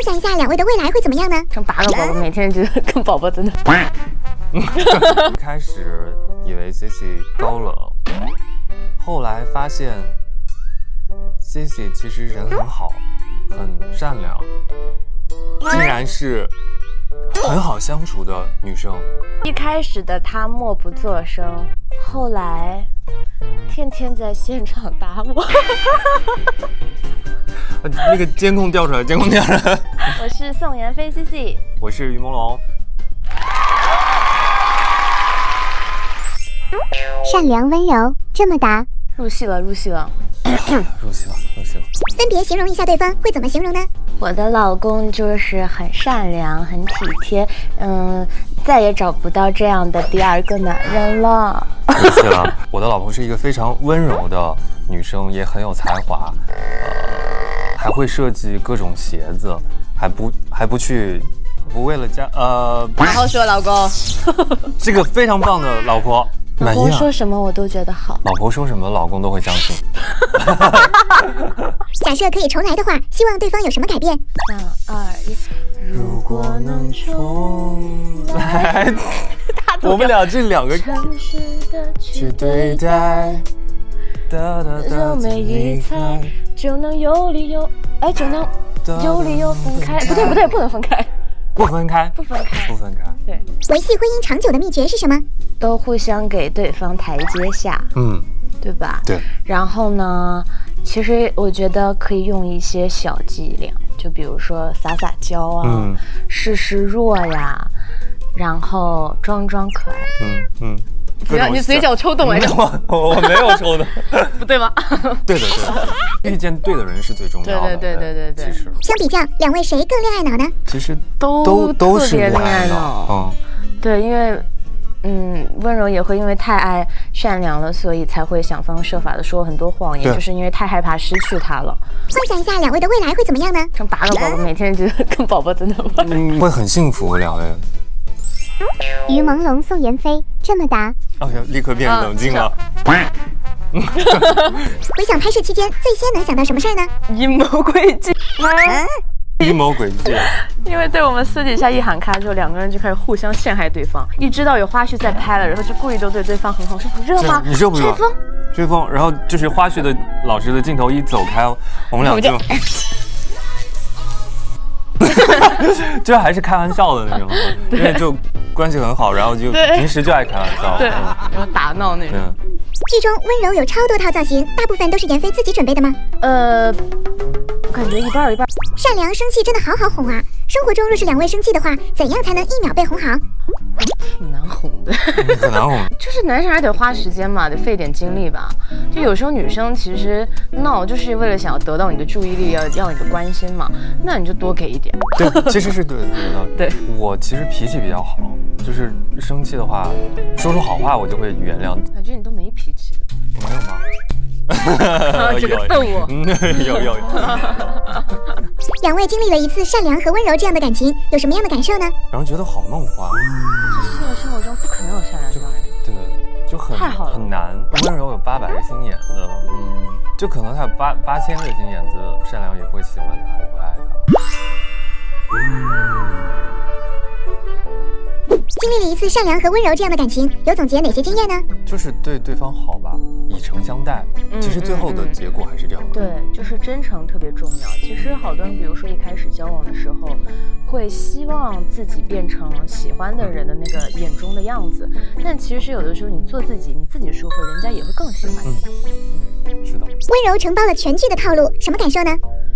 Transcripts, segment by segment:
想一下两位的未来会怎么样呢？生8个宝宝，每天就跟宝宝在那。一开始以为 Cici 高冷，后来发现 Cici 其实人很好，很善良，竟然是很好相处的女生。一开始的她默不作声，后来天天在现场打我。那个监控调出来，监控调出来。我是宋妍霏 Cici， 我是于朦胧。善良温柔，这么答。入戏了，入戏了。入戏了，入戏了。分别形容一下对方，会怎么形容呢？我的老公就是很善良，很体贴，再也找不到这样的第二个男人了。入戏了。我的老婆是一个非常温柔的女生，也很有才华，还会设计各种鞋子，不为了家好好说，老公。是个非常棒的老婆。老公说什么我都觉得好，老婆说什么老公都会相信。假设可以重来的话，希望对方有什么改变？3、2、1，如果能重来，我们俩这两个去对待，就每一猜就能有理由，就能有理由分开。不对，不能分开。不分开。对，维系婚姻长久的秘诀是什么？都互相给对方台阶下，对吧？对。然后呢，其实我觉得可以用一些小伎俩，就比如说撒娇啊，示弱呀，然后装可爱。不要你嘴角抽动我没有抽动。不对吗？对的，遇见对的人是最重要的。对。其实相比较，两位谁更恋爱脑呢？其实都是恋爱脑。对，因为温柔也会因为太爱善良了，所以才会想方设法的说很多谎言，就是因为太害怕失去他了。幻想一下两位的未来会怎么样呢？生8个宝宝，每天就跟宝宝在那玩。会很幸福，两位。于朦胧宋妍霏，这么答。立刻变冷静了。回想拍摄期间，最先能想到什么事儿呢？阴谋诡计。阴谋诡计。因为对我们私底下一喊开之后，两个人就开始互相陷害对方。一知道有花絮在拍了，然后就故意都对对方很好，说你热吗？你热不热？吹风。然后就是花絮的老师的镜头一走开，我们俩就就还是开玩笑的那种，因为就关系很好，然后就平时就爱开玩笑，对，然后打闹那种。剧中温柔有超多套造型，大部分都是妍霏自己准备的吗？我感觉一半一半。善良生气真的好哄啊！生活中若是两位生气的话，怎样才能1秒被哄好？挺难哄的，很难哄。就是男生还得花时间嘛，得费点精力吧。就有时候女生其实闹就是为了想要得到你的注意力，要你的关心嘛，那你就多给一点。对，其实是对的。对，我其实脾气比较好，就是生气的话，说出好话我就会原谅。感觉你都没脾气的。没有吗？这个逗我。有。两位经历了一次善良和温柔这样的感情，有什么样的感受呢？让人觉得好梦幻。现实生活中不可能有善良这样的人。对，就太好了，很难。温柔有800个心眼子，就可能他有8000个心眼子，善良也会喜欢他，也会爱他。经历了一次善良和温柔这样的感情，有总结哪些经验呢？就是对对方好吧，以诚相待。其实最后的结果还是这样的。对，就是真诚特别重要。其实好多人，比如说一开始交往的时候，会希望自己变成喜欢的人的那个眼中的样子，但其实有的时候你做自己，你自己舒服，人家也会更喜欢你。是的。温柔承包了全剧的套路，什么感受呢？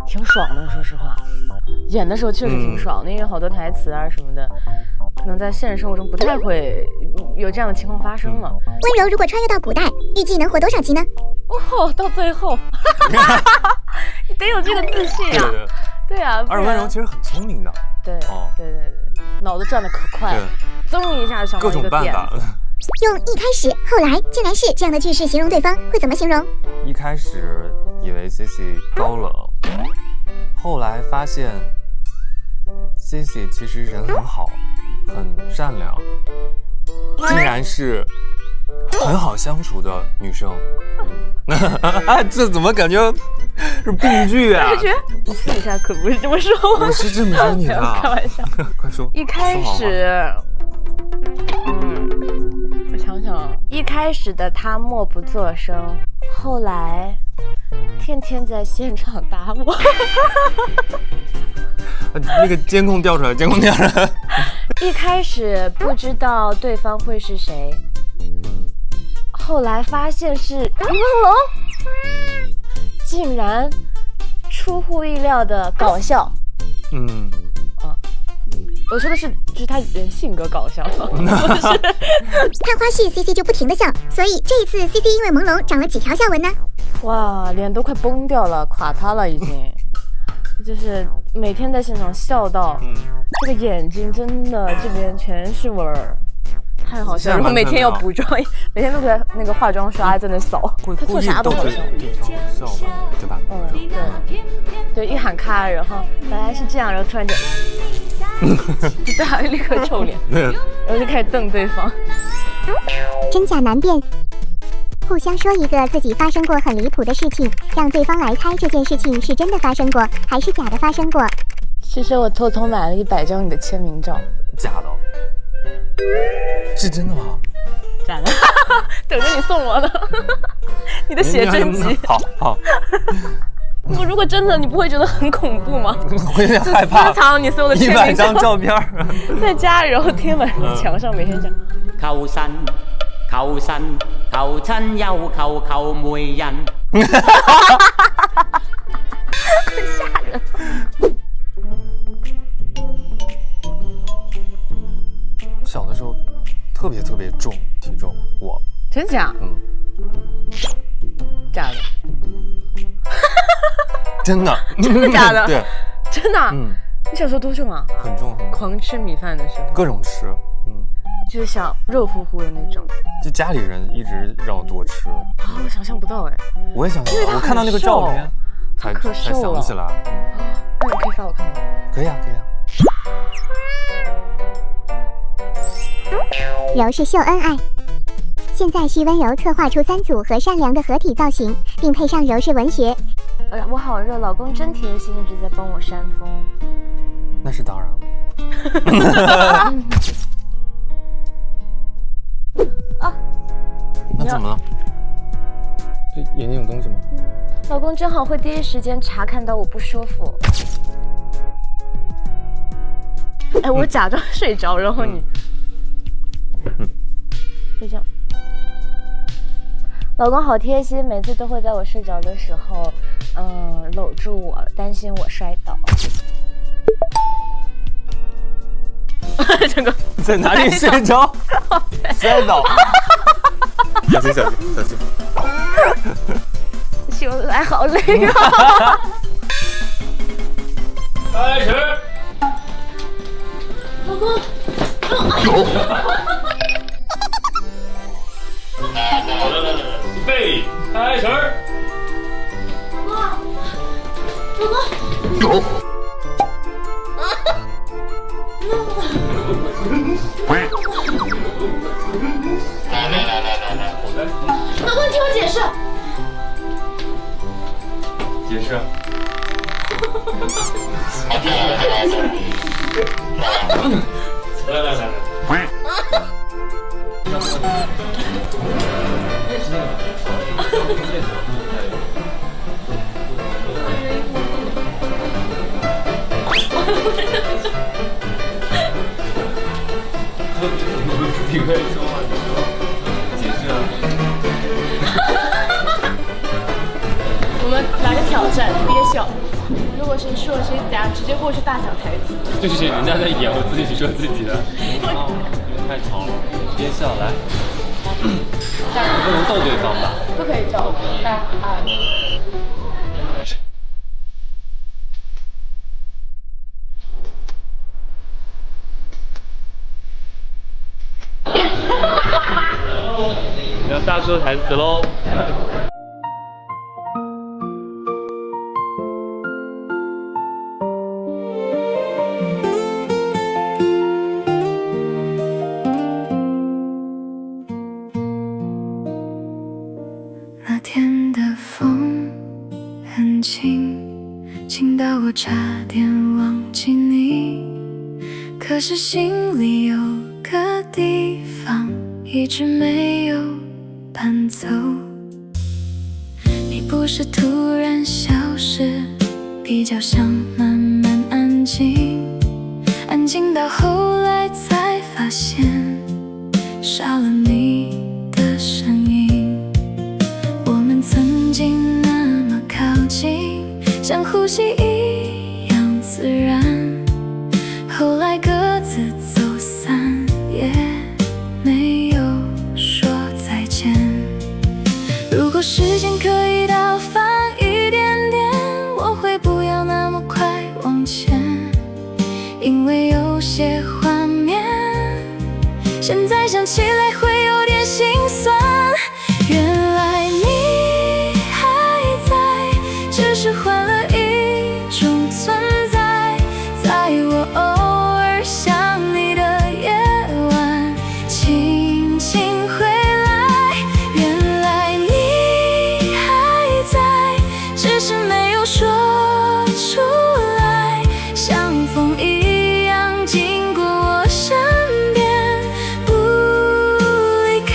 挺爽的，说实话。演的时候确实挺爽的，因为好多台词啊什么的，可能在现实生活中不太会有这样的情况发生了。温柔如果穿越到古代，预计能活多少集呢？到最后，你得有这个自信啊！对啊，而温柔其实很聪明的。对，脑子转的可快了，噌一下就想到一个点子。用一开始后来竟然是这样的句式形容对方，会怎么形容？一开始以为 Cici 高冷，后来发现 Cici 其实人很好，很善良，竟然是很好相处的女生。这怎么感觉是病句啊？你私底下可不是这么说我是这么说你的，开玩笑。快说。一开始，我想想，一开始的他默不作声，后来天天在现场打我。那个监控调出来，监控调出来。一开始不知道对方会是谁，后来发现是于文龙，竟然出乎意料的搞笑。我说的是，就是他人性格搞笑，不是。看花絮，CC 就不停的笑，所以这一次 CC 因为朦胧长了几条笑纹呢？哇，脸都快崩掉了，垮塌了已经。就是每天在现场笑到，这个眼睛真的这边全是纹儿，太好笑了。然后每天要补妆，每天都在那个化妆刷在那扫，他做啥都好笑。笑吧，对吧？对，一喊咔，然后本来是这样，然后突然就对，还立刻臭脸，然后就开始瞪对方。真假难辨，互相说一个自己发生过很离谱的事情，让对方来猜这件事情是真的发生过还是假的发生过。其实我偷偷买了100张你的签名照。假的？是真的吗？假的，等着你送我呢。你的写真集。好。我如果真的，你不会觉得很恐怖吗？我有点害怕。私藏你所有的签名照100张照片在家里，然后贴满墙上，每天讲。求神，求神，求親友，求媒人。很吓人。小的时候特别重体重，我。真假？假的。真的？真的假的？对，真的。你小时候多重啊？很重。狂吃米饭的时候。各种吃。就是想肉乎乎的那种。就家里人一直让我多吃。我想象不到哎。我也想象不到，我看到那个照片才想起来。那你可以发我看吗？可以啊。柔是秀恩爱。现在徐温柔策划出3组和善良的合体造型，并配上柔是文学。我好热，老公真贴心，一直在帮我扇风。那是当然了。那怎么了？这眼睛有东西吗？老公正好会第一时间查看到我不舒服。我假装睡着，然后你就这样。老公好贴心，每次都会在我睡着的时候，搂住我，担心我摔倒。这个在哪里睡着？摔倒。小心！秀恩爱好累啊！开始。老公。好的，来，预备，开始。老公。老公，听我解释。解释。来。你可以说吗？解释啊。我们来个挑战，憋笑。如果谁说谁假，直接过去大讲台词。就是人家在演，我自己说自己的。太吵了，憋笑来。不能逗对方吧？不可以逗。你要大说台词喽。可是心里有个地方一直没有搬走。你不是突然消失，比较像慢慢安静，安静到后来才发现少了你的声音。我们曾经那么靠近，像呼吸一样自然，后来各自走散，也没有说再见。如果时间可以倒放一点点，我会不要那么快往前，因为有些画面现在想起来会有点心酸。原来你还在，只是换了一种存在，在我偶尔想你的夜晚，轻轻回来。原来你还在，只是没有说出来，像风一样经过我身边，不离开。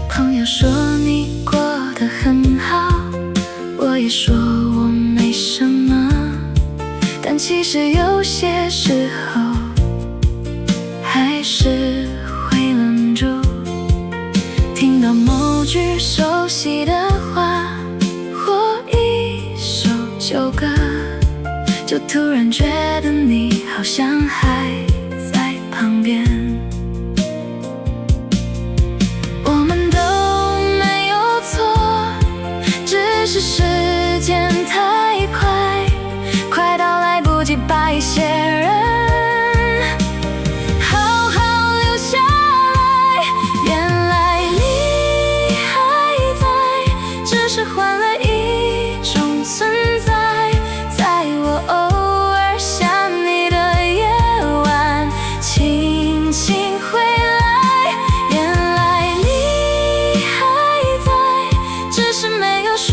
朋友说你过得很好，我也说我没什么，但其实有些时候还是会愣住，听到某句熟悉的话或一首旧歌，就突然觉得你好像还在旁边。我们都没有错，只是时间太快，快到来不及把一些人好好留下来。原来你还在，只是换了一种存在，在我偶尔想你的夜晚，轻轻回来。原来你还在，只是没有说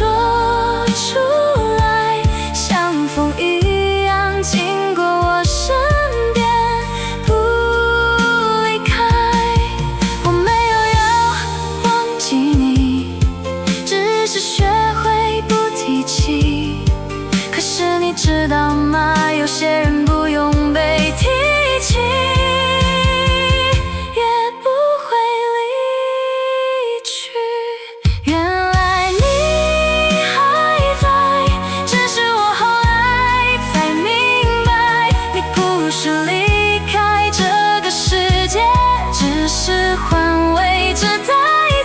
出来，像风一样经过我身边，不离开。我没有要忘记你，只是学会不提起。可是你知道吗？有些人不用被提起，也不会离去。原来你还在，只是我后来才明白，你不是离开这个世界，只是换位置待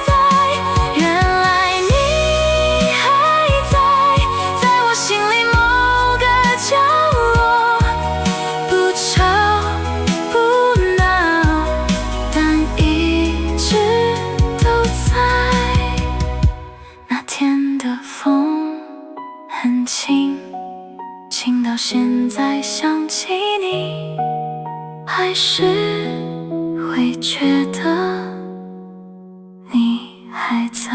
在。原来你还在，在我心里某个角落，不吵不闹，但一直都在。那天的风很轻，轻到现在想起你，还是会觉得你还在。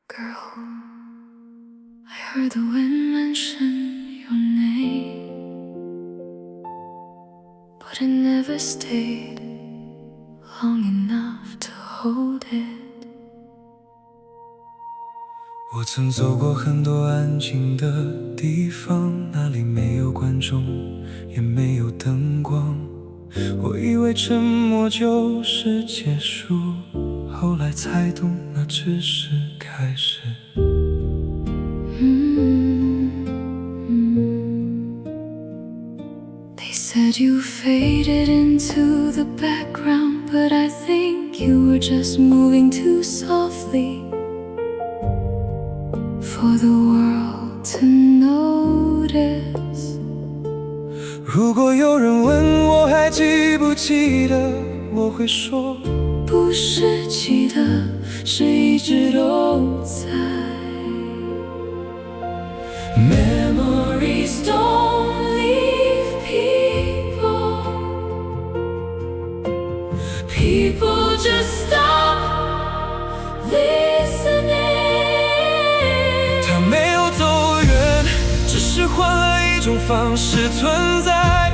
Girl, I heard the wind mention your name, but it never stayed long enough to hold it. 我曾走过很多安静的地方，那里没有观众，也没有灯光。我以为沉默就是结束，后来才懂那只是开始。They said you faded into the background, but I think you were just moving too softly for the world to notice. 如果有人问我还记不记得，我会说不是记得，是一直都在。Memories don't leave people, people just stop listening. 种方式存在，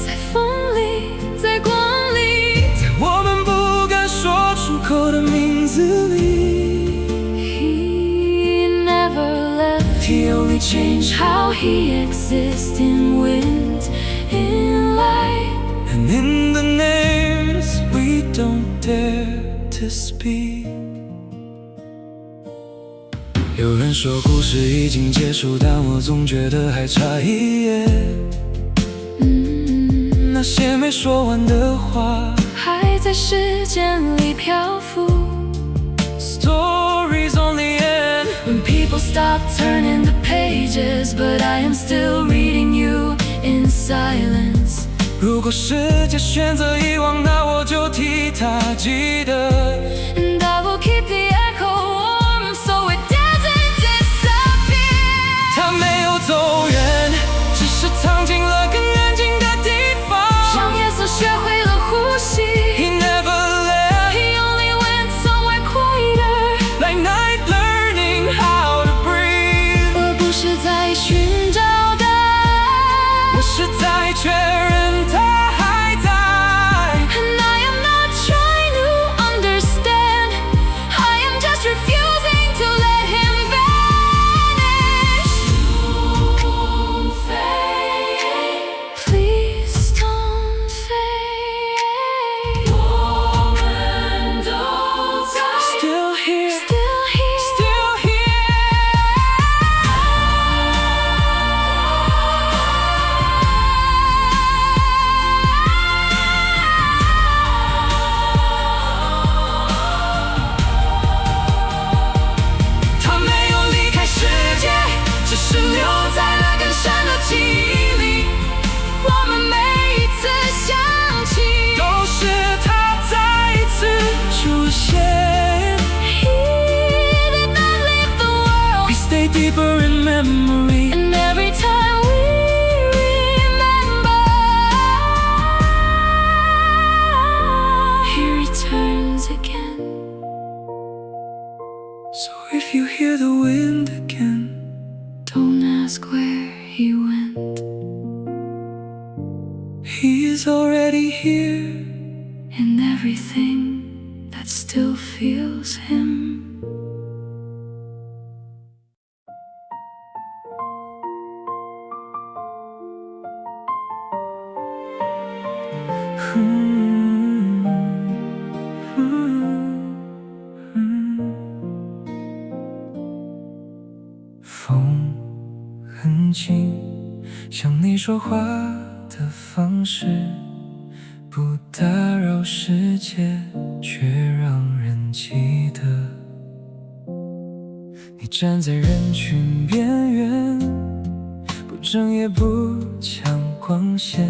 在风里，在光里，在我们不敢说出口的名字里。 He never left, he only changed how he exists in wind, in light. And in the names we don't dare to speak. 有人说故事已经结束，但我总觉得还差一页。那些没说完的话还在时间里漂浮。 Stories on the end When people stop turning the pages, but I am still reading you in silence. 如果世界选择遗忘，那我就替他记得。 And I will keep the echo warm so it doesn't disappear. 他没有走远，只是藏进了更安静的地方。让夜色学会了呼吸。 He never left, He only went somewhere quieter. like night learning how to breathe. 我不是在寻找答案，我是在确认他还在。 And I am not trying to understand. I am just refusing to let him vanish. Don't fade, please don't fade. 我们都在 Still here, still here. still here. 他没有离开世界，只是留在了更深的记忆里。我们每一次想起，都是他再一次出现。 He did not leave the world. We stay deeper in memory. And every time we remember, he returns again. So if you hear the wind again, Don't ask where he went. he is already here. And everything that still feels him. “风很轻，像你说话的方式，不打扰世界，却让人记得。你站在人群边缘，不争也不抢光线，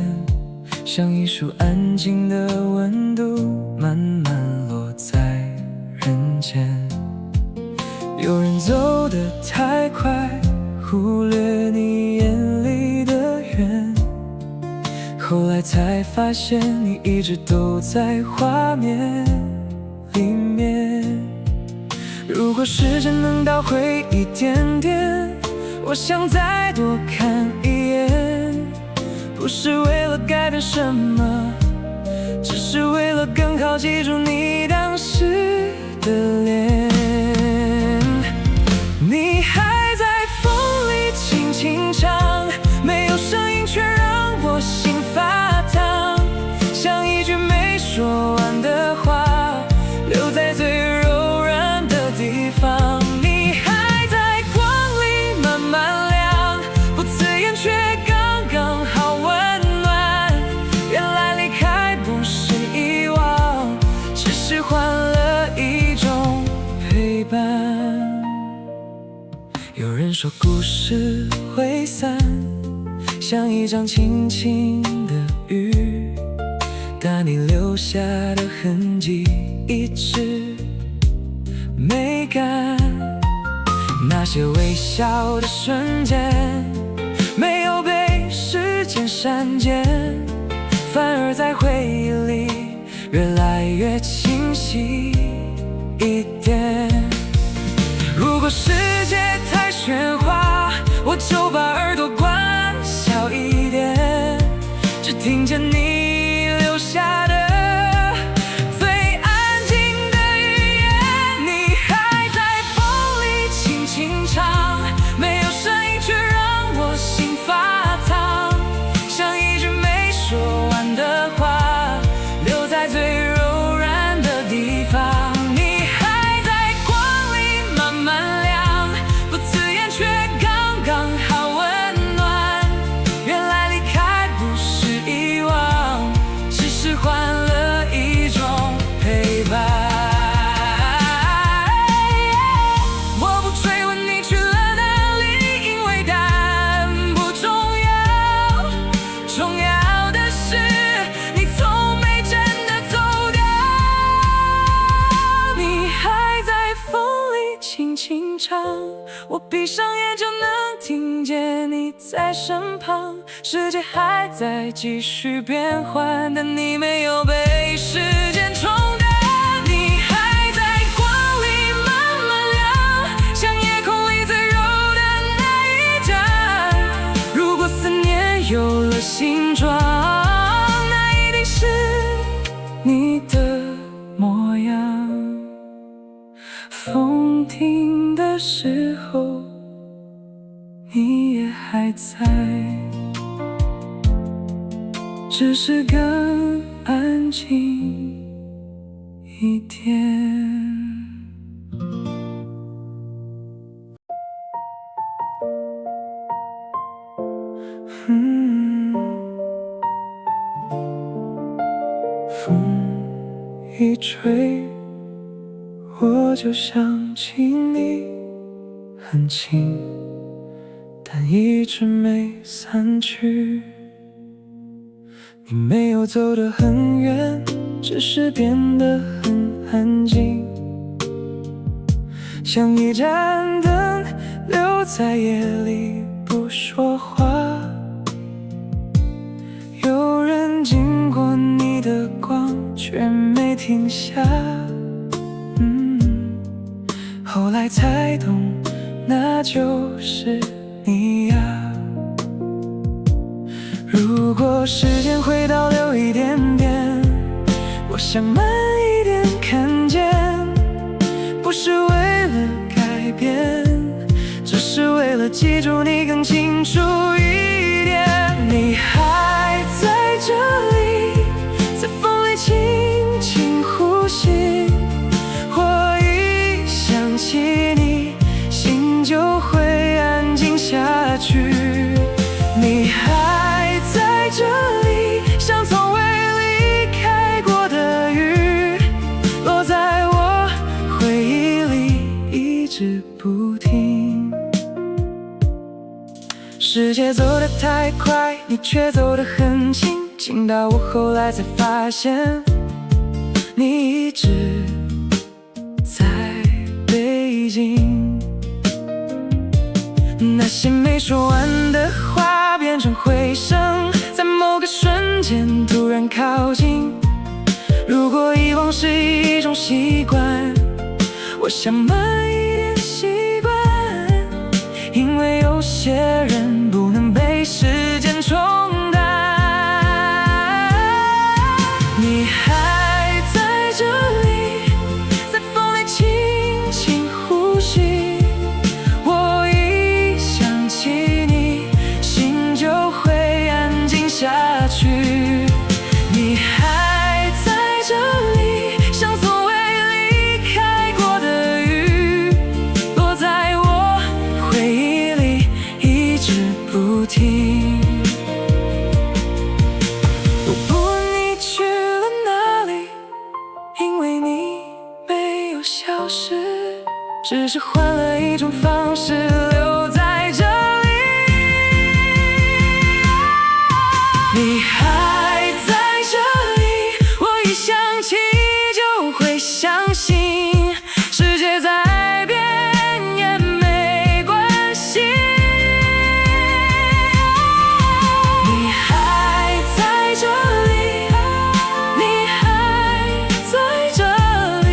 像一束安静的温度，慢慢落在人间。有人走得太快，忽略你眼里的远，后来才发现你一直都在画面里面。如果时间能倒回一点点，我想再多看一眼，不是为了改变什么，只是为了更好记住你当时的脸。你还在风里轻轻唱，没有声音却让我心发烫，像一句没说完的话，留在最柔软的地方。你还在光里慢慢亮，不刺眼却刚刚好温暖。原来离开不是遗忘，只是换了一种陪伴。有人说故事会散，像一张轻轻的雨，但你留下的痕迹一直没干。那些微笑的瞬间，没有被时间删减，反而在回忆里越来越清晰一点。如果世界太喧哗，我就把耳朵关小轻唱，我闭上眼就能听见你在身旁。世界还在继续变换，但你没有被时间冲淡，你还在光里慢慢亮，像夜空里最柔的那一盏。如果思念有了形状，那一定是你的模样。风停的时候，你也还在，只是更安静一点。风一吹，我就想起你，很近，但一直没散去。你没有走得很远，只是变得很安静，像一盏灯留在夜里不说话。有人经过你的光，却没停下。后来才懂，那就是你呀。如果时间会倒流一点点，我想慢一点看见，不是为了改变，只是为了记住你更清楚一点。你还在这里，在风里轻轻呼吸，我一想起你，心就会安静下去。你还在这里，像从未离开过的雨，落在我回忆里一直不停。世界走得太快，你却走得很轻，近到我后来才发现，你一直在北京。那些没说完的话变成回声，在某个瞬间突然靠近。如果遗忘是一种习惯，我想慢一点习惯，因为有些人不能被时间冲淡。你还在这里，在风里轻轻呼吸，我一想起你，心就会安静下去。你还在这里，像从未离开过的雨，落在我回忆里一直不停。我不问你去了哪里，因为你没有消失，只是换了一种方式留在这里。你还在这里，我一想起就会相信，世界在变也没关系。你还在这里，你还在这里，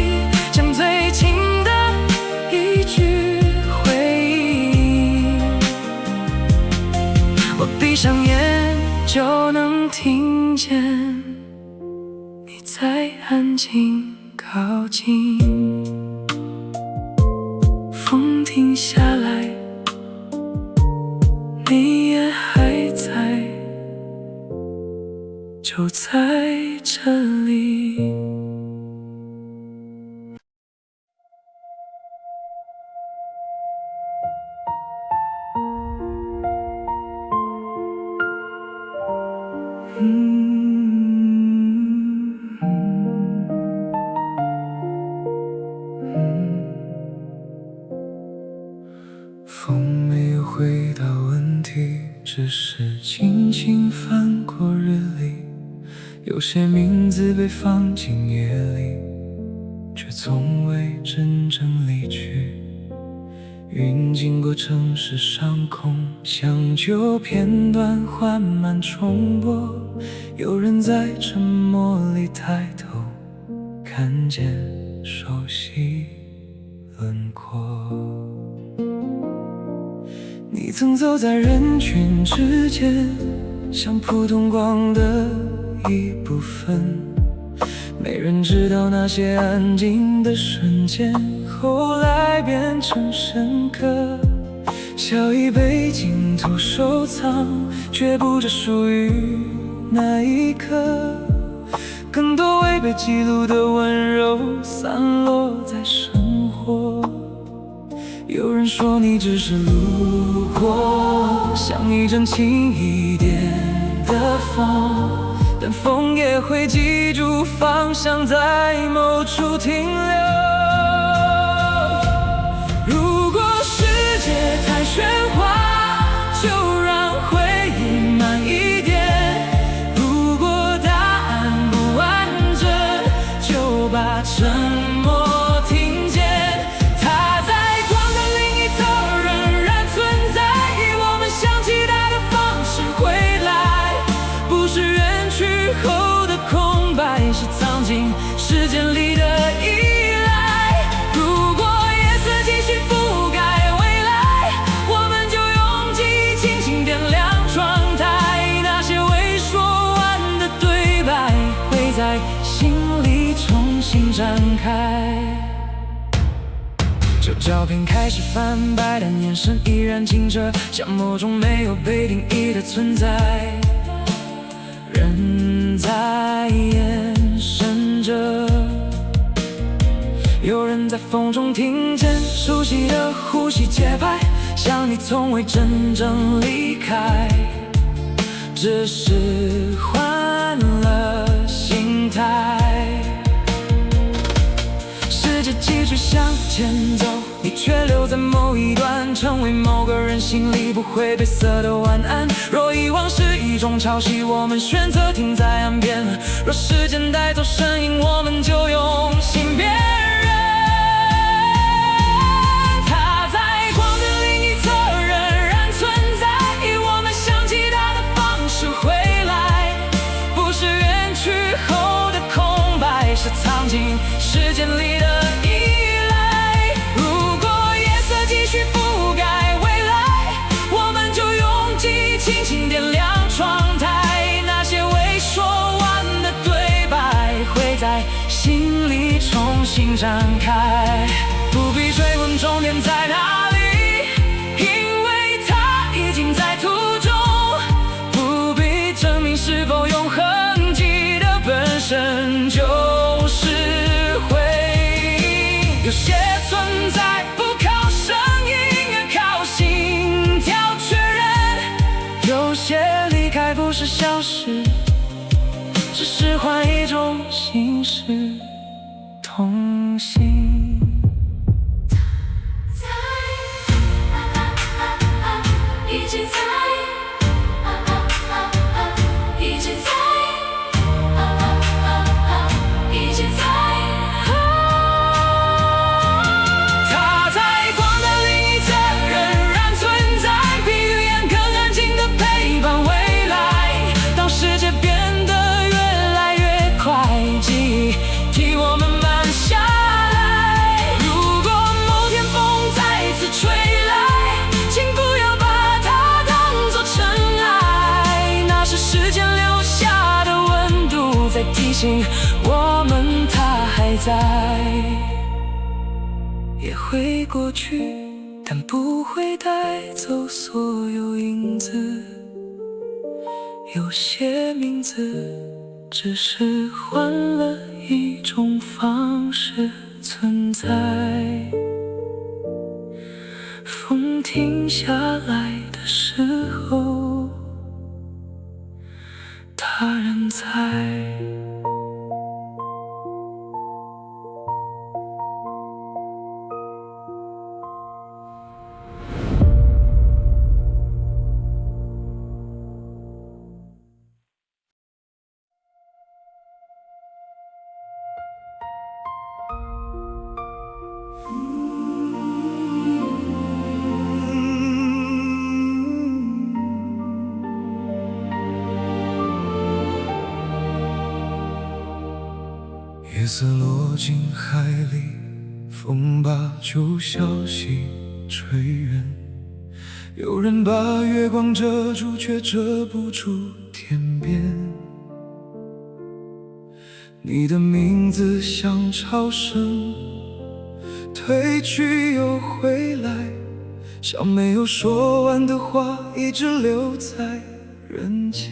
像最亲的一句回应，我闭上眼就能听见你在安静靠近。风停下来，你也还在，就在这里。风没有回答问题，只是轻轻翻过日历。有些名字被放进夜里，却从未真正离去。云经过城市上空，像旧片段缓慢重播。有人在沉默里抬头，看见熟悉轮廓。你曾走在人群之间，像普通光的一部分。没人知道那些安静的瞬间，后来变成深刻。笑意被镜头收藏，却不只属于那一刻。更多未被记录的温柔，散落在生活。有人说你只是路过，像一阵轻一点的风，但风也会记住方向，在某处停留。如果世界太喧哗，就让回忆慢一点。如果答案不完整，就把沉默听见。它在光的另一头仍然存在，以我们想起它的方式回来，不是远去后的空白，是藏进时间里的依赖。如果夜色继续覆盖未来，我们就用记忆轻轻点亮窗台，那些未说完的对白会在心里重新展开。旧照片开始翻白，但眼神依然清澈，像某种没有被定义的存在。人在眼神着，有人在风中听见熟悉的呼吸节拍，像你从未真正离开，只是换了心态。世界继续向前走，你却留在某一段，成为某个人心里不会被色的晚安。若遗忘是一种潮汐，我们选择停在岸边；若时间带走声音，我们就用心辨认。它在光的另一侧仍然存在，以我们想起它的方式回来，不是远去后的空白，是藏进时间里的依赖。如果夜色继续覆盖未来，我们就用记忆轻轻点亮窗台，那些未说完的对白会在心里重新展开。不必追问终点在哪里，因为它已经在途中。不必证明是否永恒，记得本身就是回忆。有些存在不靠声音，也靠心跳确认；有些离开不是消失，只是换一种形式同行。一直在，一直在，一直在。它在光的另一侧仍然存在，比语言更安静的陪伴未来。当世界变得越来越快，记忆替我们慢下来。如果某天风再次吹来，请不要把它当作尘埃，那是时间留下的温度，在提醒我们它还在。也会过去，但不会带走所有影子。有些名字只是换了一种方式存在。风停下来的时候，他仍在。夜色落进海里，风把旧消息吹远。有人把月光遮住，却遮不住天边。你的名字像潮声，退去又回来，像没有说完的话，一直留在人间。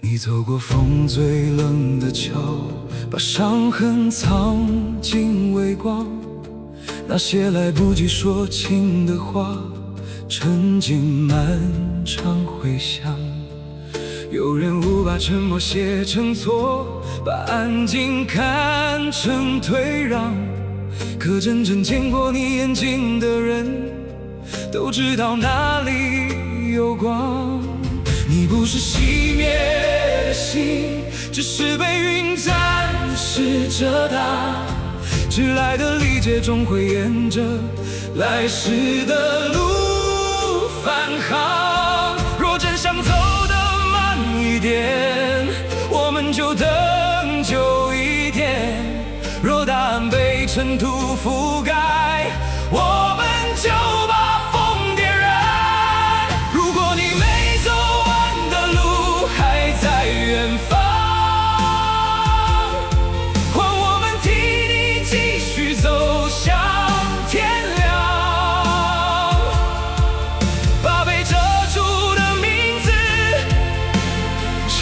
你走过风最冷的桥，把伤痕藏进微光，那些来不及说清的话，沉进漫长回响。有人误把沉默写成错，把安静看成退让，可真正见过你眼睛的人，都知道哪里有光。你不是熄灭的星，只是被云暂时遮挡，迟来的理解终会沿着来时的路返航。若真想走得慢一点，我们就等久一点。若答案被尘土覆盖，我们就把风点燃。如果你没走完的路还在远方，换我们替你继续走向天亮。把被遮住的名字重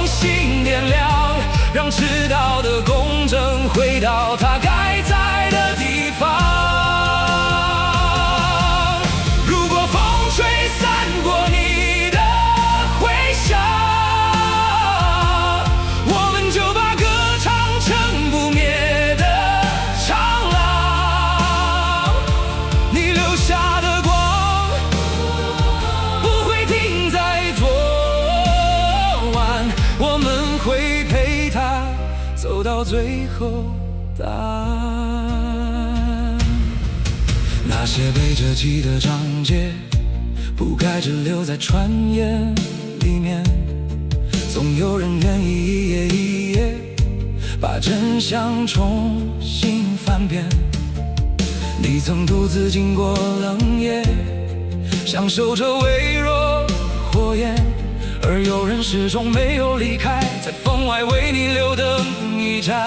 新点亮，让迟到的公正回到它该在的地方。如果风吹散过你的回响，我们就把歌唱成不灭的长廊。你留下的光不会停在昨晚，我们会陪他走到最后答案。那些被折起的章节，不该只留在传言里面，总有人愿意一页一页把真相重新翻遍。你曾独自经过冷夜，享受着微弱火焰，而有人始终没有离开，在风外为你留灯一盏。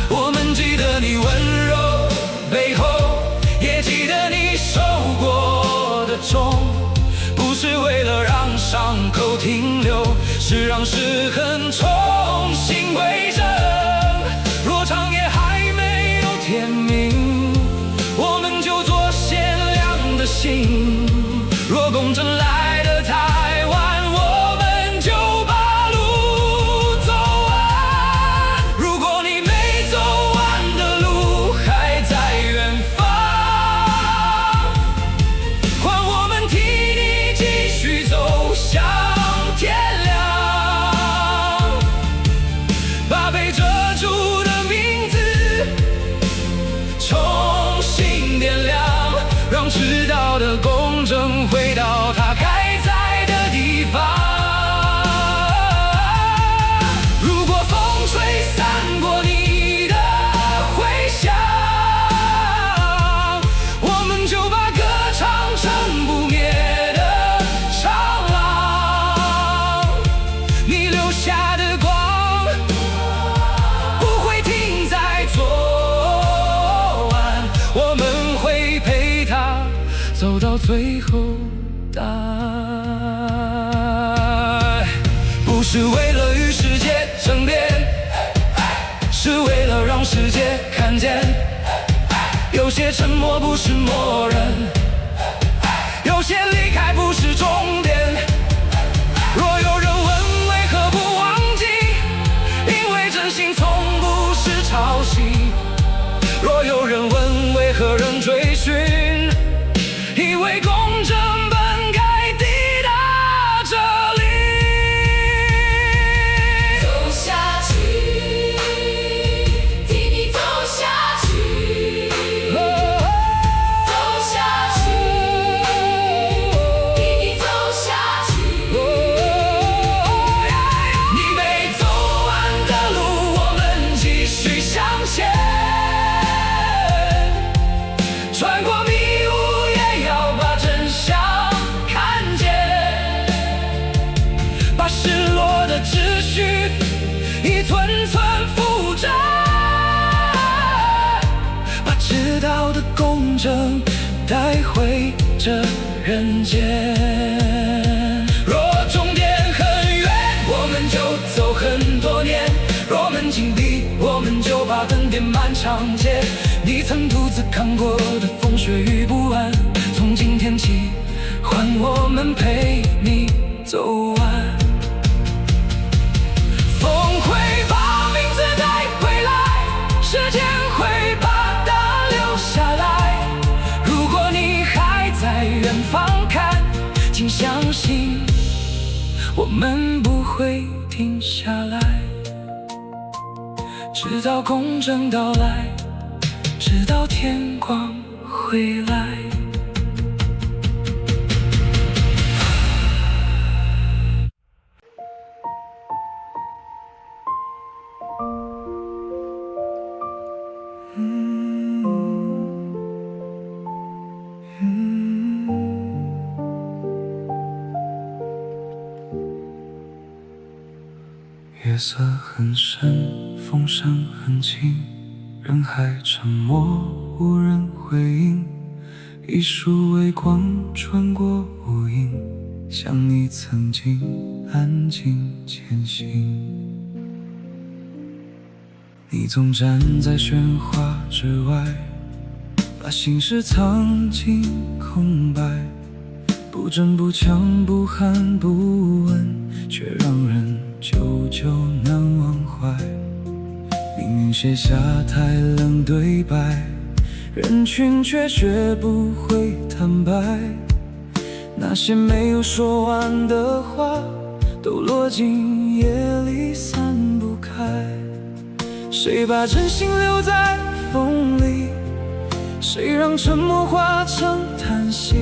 我们记得你温柔背后，也记得你受过的重，不是为了让伤口停留，是让失痕重新归正。若长夜还没有天明，我们就做鲜亮的星。若公正来的太晚，我们就把路走完。如果你没走完的路还在远方，换我们替你继续走向天亮。把被遮住的名字重新点亮，让迟到的公正回到它该在的地方。如果风吹散过你的回响，我们就把歌唱成不灭的长廊。你留下的光不会停在昨晚，我们会陪他走到最后答案。不是为了与世界争辩，是为了让世界看见，有些沉默不是默认，有些离开不是终点。若有人问为何不忘记，因为真心从不是抄袭。若有人问为何仍追寻，因为公正本该抵达这里。走下去，替你走下去，走下去，替你走下去。你被公正带回这人间。若终点很远，我们就走很多年；若门紧闭，我们就把灯点满长街。你曾独自看过的风雪与不安，从今天起，换我们陪你走完。风会把名字带回来，时间会把它留下来。如果你还在远方看，请相信我们不会停下来，直到公正到来，直到天光回来。月色很深，风声很轻，人海沉默，无人回应。一束微光穿过无影，像你曾经安静前行。你总站在喧哗之外，把心事藏进空白，不争不抢，不喊不问，却让人久久难忘怀。命运写下太冷对白，人群却学不会坦白。那些没有说完的话，都落进夜里散不开。谁把真心留在风里？谁让沉默化成叹息？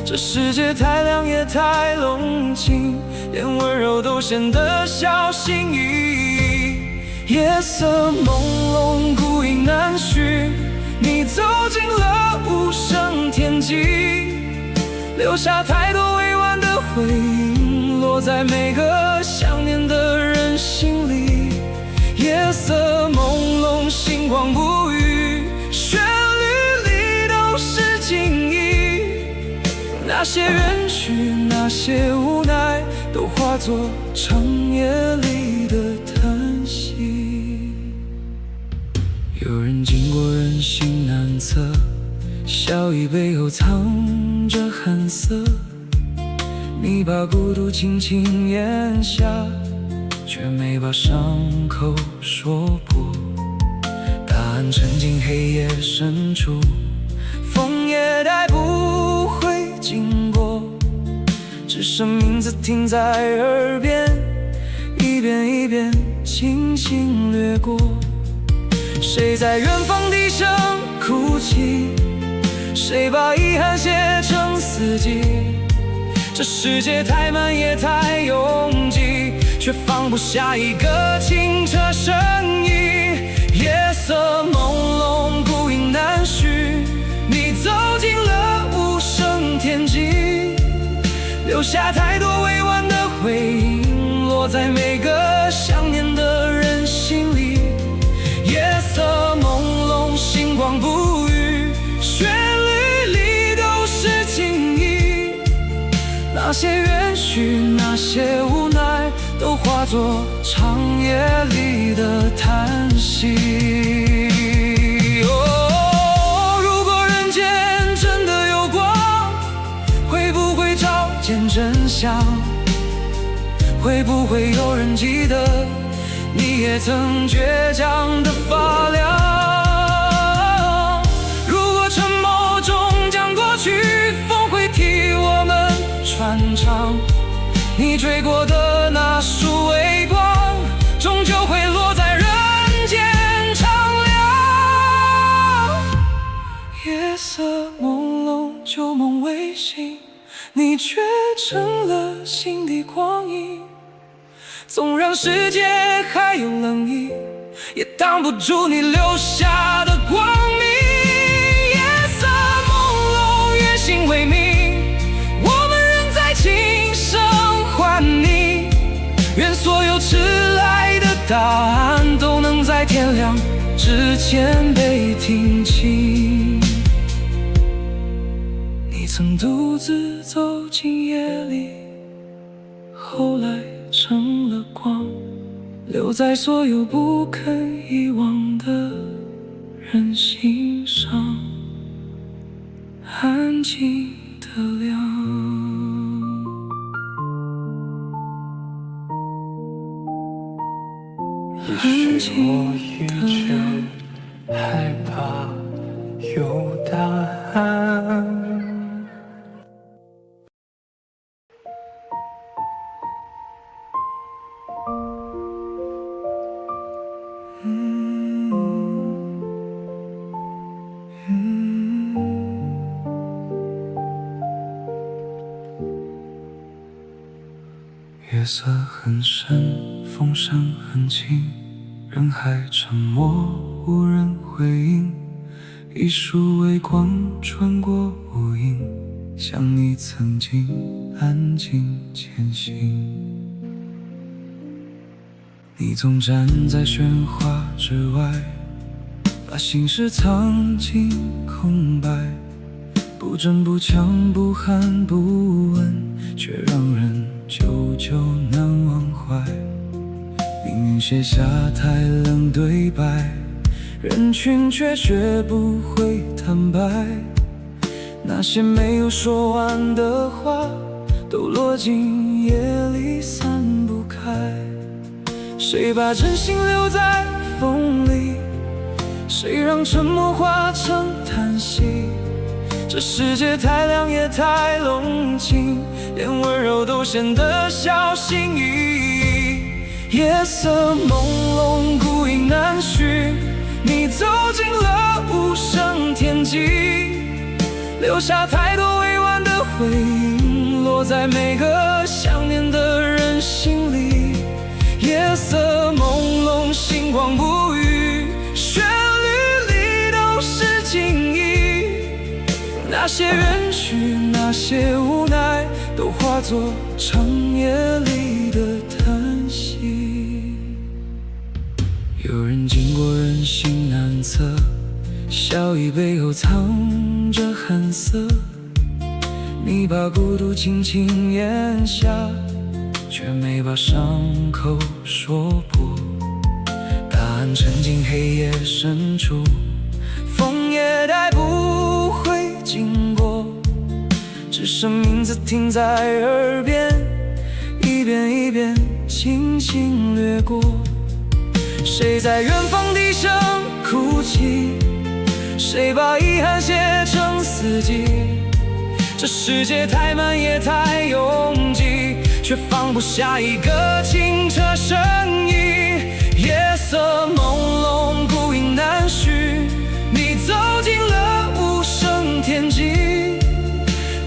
这世界太亮也太冷清，连温柔都显得小心翼翼。夜色朦胧，孤影难续，你走进了无声天际，留下太多委婉的回应，落在每个想念的人心里。夜色朦胧，星光不语，旋律里都是敬意。那些远去，那些无奈，都化作长夜里的叹息。有人经过人心难测，笑意背后藏着寒涩。你把孤独轻轻咽下，却没把伤口说破。答案沉进黑夜深处，风也带不回经过，只剩名字停在耳边，一遍一遍轻轻掠过。谁在远方低声哭泣？谁把遗憾写成四季？这世界太慢也太拥挤，却放不下一个清澈身影。夜色朦胧，孤影难续，你走进了无声天际，留下太多委婉的回应，落在每个想念的人心里。夜色朦胧，星光不语，旋律里都是敬意。那些远去，那些无奈，都化作长夜里的叹息。如果人间真的有光，会不会照见真相？会不会有人记得，你也曾倔强的发亮？如果沉默终将过去，风会替我们传唱。你追过的那束微光，终究会落在人间敞亮。夜色朦胧，旧梦未醒，你却成了心底光阴。纵然世界还有冷意，也挡不住你留下的光明。夜色朦胧，月星为明，我们仍在轻声唤你。愿所有迟来的答案，都能在天亮之前被听清。曾独自走进夜里，后来成了光，留在所有不肯遗忘的人心上，安静的亮。也许我遇见害怕有答案。月色很深，风声很轻，人海沉默，无人回应。一束微光穿过无影，像你曾经安静前行。你总站在喧哗之外，把心事藏进空白，不争不抢不喊不问，却让人久久难忘怀。命运写下太冷对白，人群却学不会坦白。那些没有说完的话，都落进夜里散不开。谁把真心留在风里？谁让沉默化成叹息？这世界太亮也太冷清，连温柔都显得小心翼翼。夜色朦胧，孤影难续，你走进了无声天际，留下太多委婉的回应，落在每个想念的人心里。夜色朦胧，星光不语，旋律里都是敬意。那些远去，那些无奈，都化作长夜里的叹息。有人经过人心难测，笑意背后藏着寒涩。你把孤独轻轻咽下，却没把伤口说破。答案沉进黑夜深处，风也带不回经过，只剩名字停在耳边，一遍一遍轻轻掠过。谁在远方低声哭泣？谁把遗憾写成四季？这世界太慢也太拥挤，却放不下一个清澈身影。夜色朦胧，孤影难续，你走进了无声天际，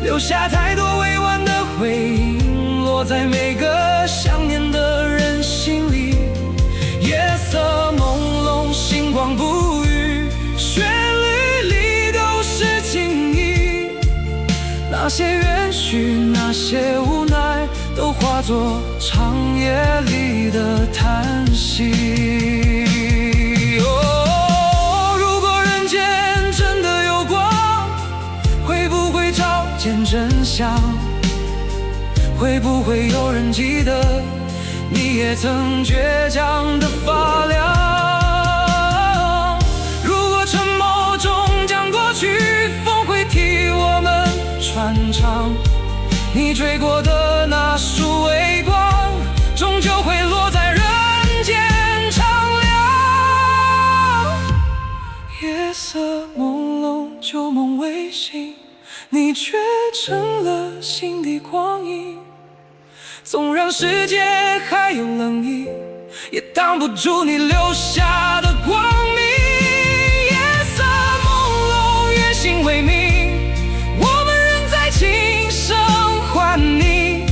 留下太多委婉的回应，落在每个想念的人心里。夜色朦胧，星光不语，旋律里都是敬意。那些远去，那些无奈，都化作长夜里的叹息。哦，如果人间真的有光，会不会照见真相？会不会有人记得你也曾倔强的发亮？如果沉默终将过去，风会替我们传唱。你追过的那束微光，终究会落在人间苍凉。夜色朦胧，旧梦未醒，你却成了心底光阴。纵让世界还有冷意，也挡不住你留下的光明。夜色朦胧，月星为明，我们仍在轻声唤你。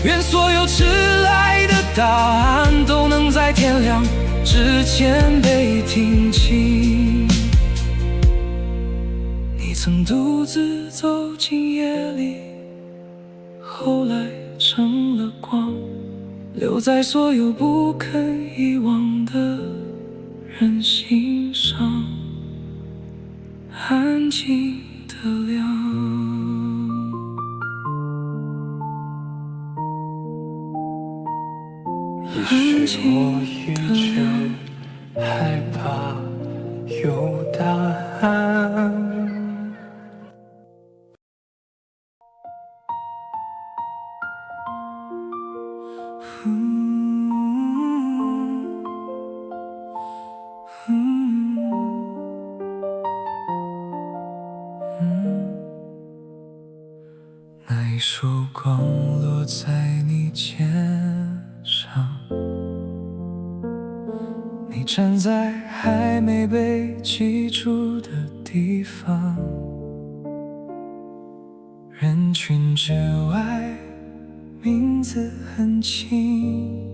愿所有迟来的答案，都能在天亮之前被听清。你曾独自走进夜里，后来成了光，留在所有不肯遗忘的人心上，安静的亮。我遇见害怕有答案。那一束光落在你肩上，你站在还没被记住的地方，人群之外，名字很轻，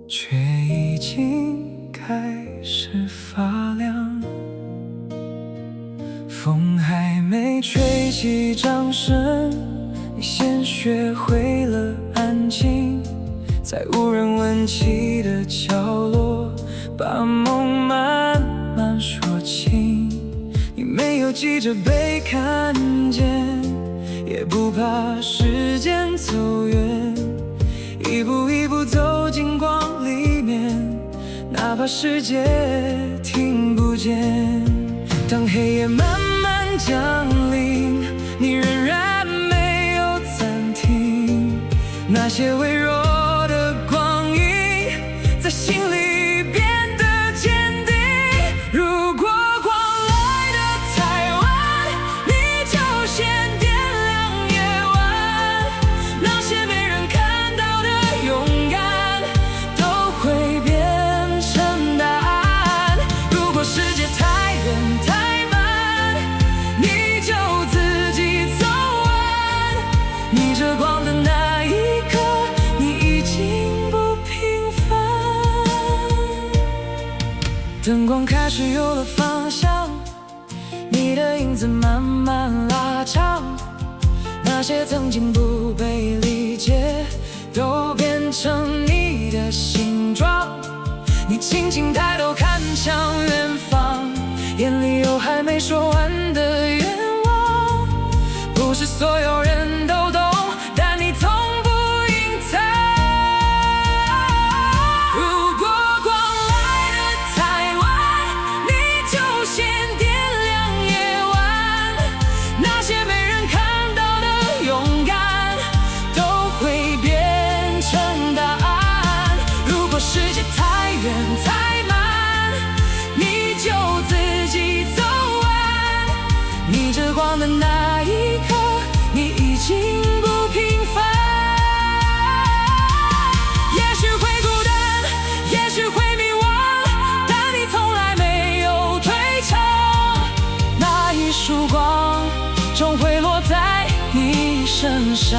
却已经开始发亮。风还没吹起掌声，你先学会了安静，在无人问起的角落，把梦慢慢说清。你没有急着被看见，也不怕时间走远，一步一步走进光里面，哪怕世界听不见。当黑夜慢慢降临，你仍然没有暂停，那些微弱的光影在心里变得坚定。如果光来得太晚，你就先点亮夜晚，那些没人看到的勇敢都会变成答案。如果世界太远太慢，你就自己走完，逆着光的那一刻，你已经不平凡。灯光开始有了方向，你的影子慢慢拉长，那些曾经不被理解都变成你的形状。你轻轻抬头看向远方，眼里有还没说完的愿望。不是所有人都懂，但你从不隐藏。如果光来得太晚，你就先点亮夜晚，那些没人看到的勇敢都会变成答案。如果世界太远太慢，你就自己走完，逆着光的那一刻，你已经不平凡。也许会孤单，也许会迷惘，但你从来没有退场，那一束光终会落在你身上。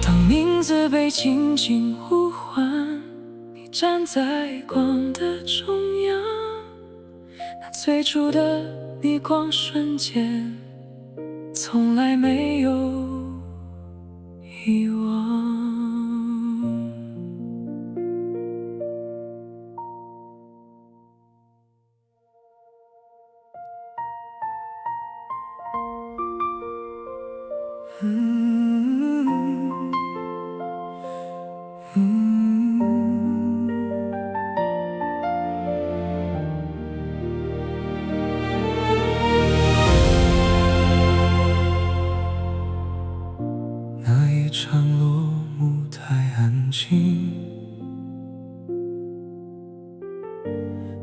当名字被轻轻呼唤，你站在光的中央，那最初的逆光瞬间从来没有遗忘。那一场落幕太安静，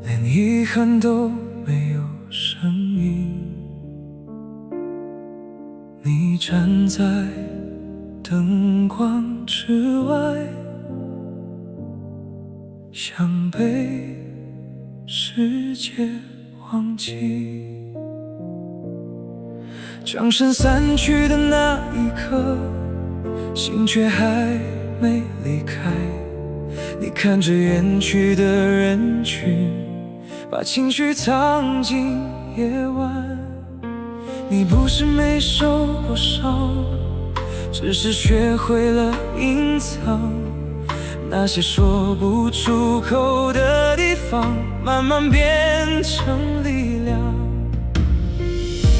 连遗憾都没有声音。你站在灯光之外，想被世界忘记。掌声散去的那一刻，心却还没离开。你看着远去的人群，把情绪藏进夜晚。你不是没受过伤，只是学会了隐藏。那些说不出口的地方，慢慢变成力量。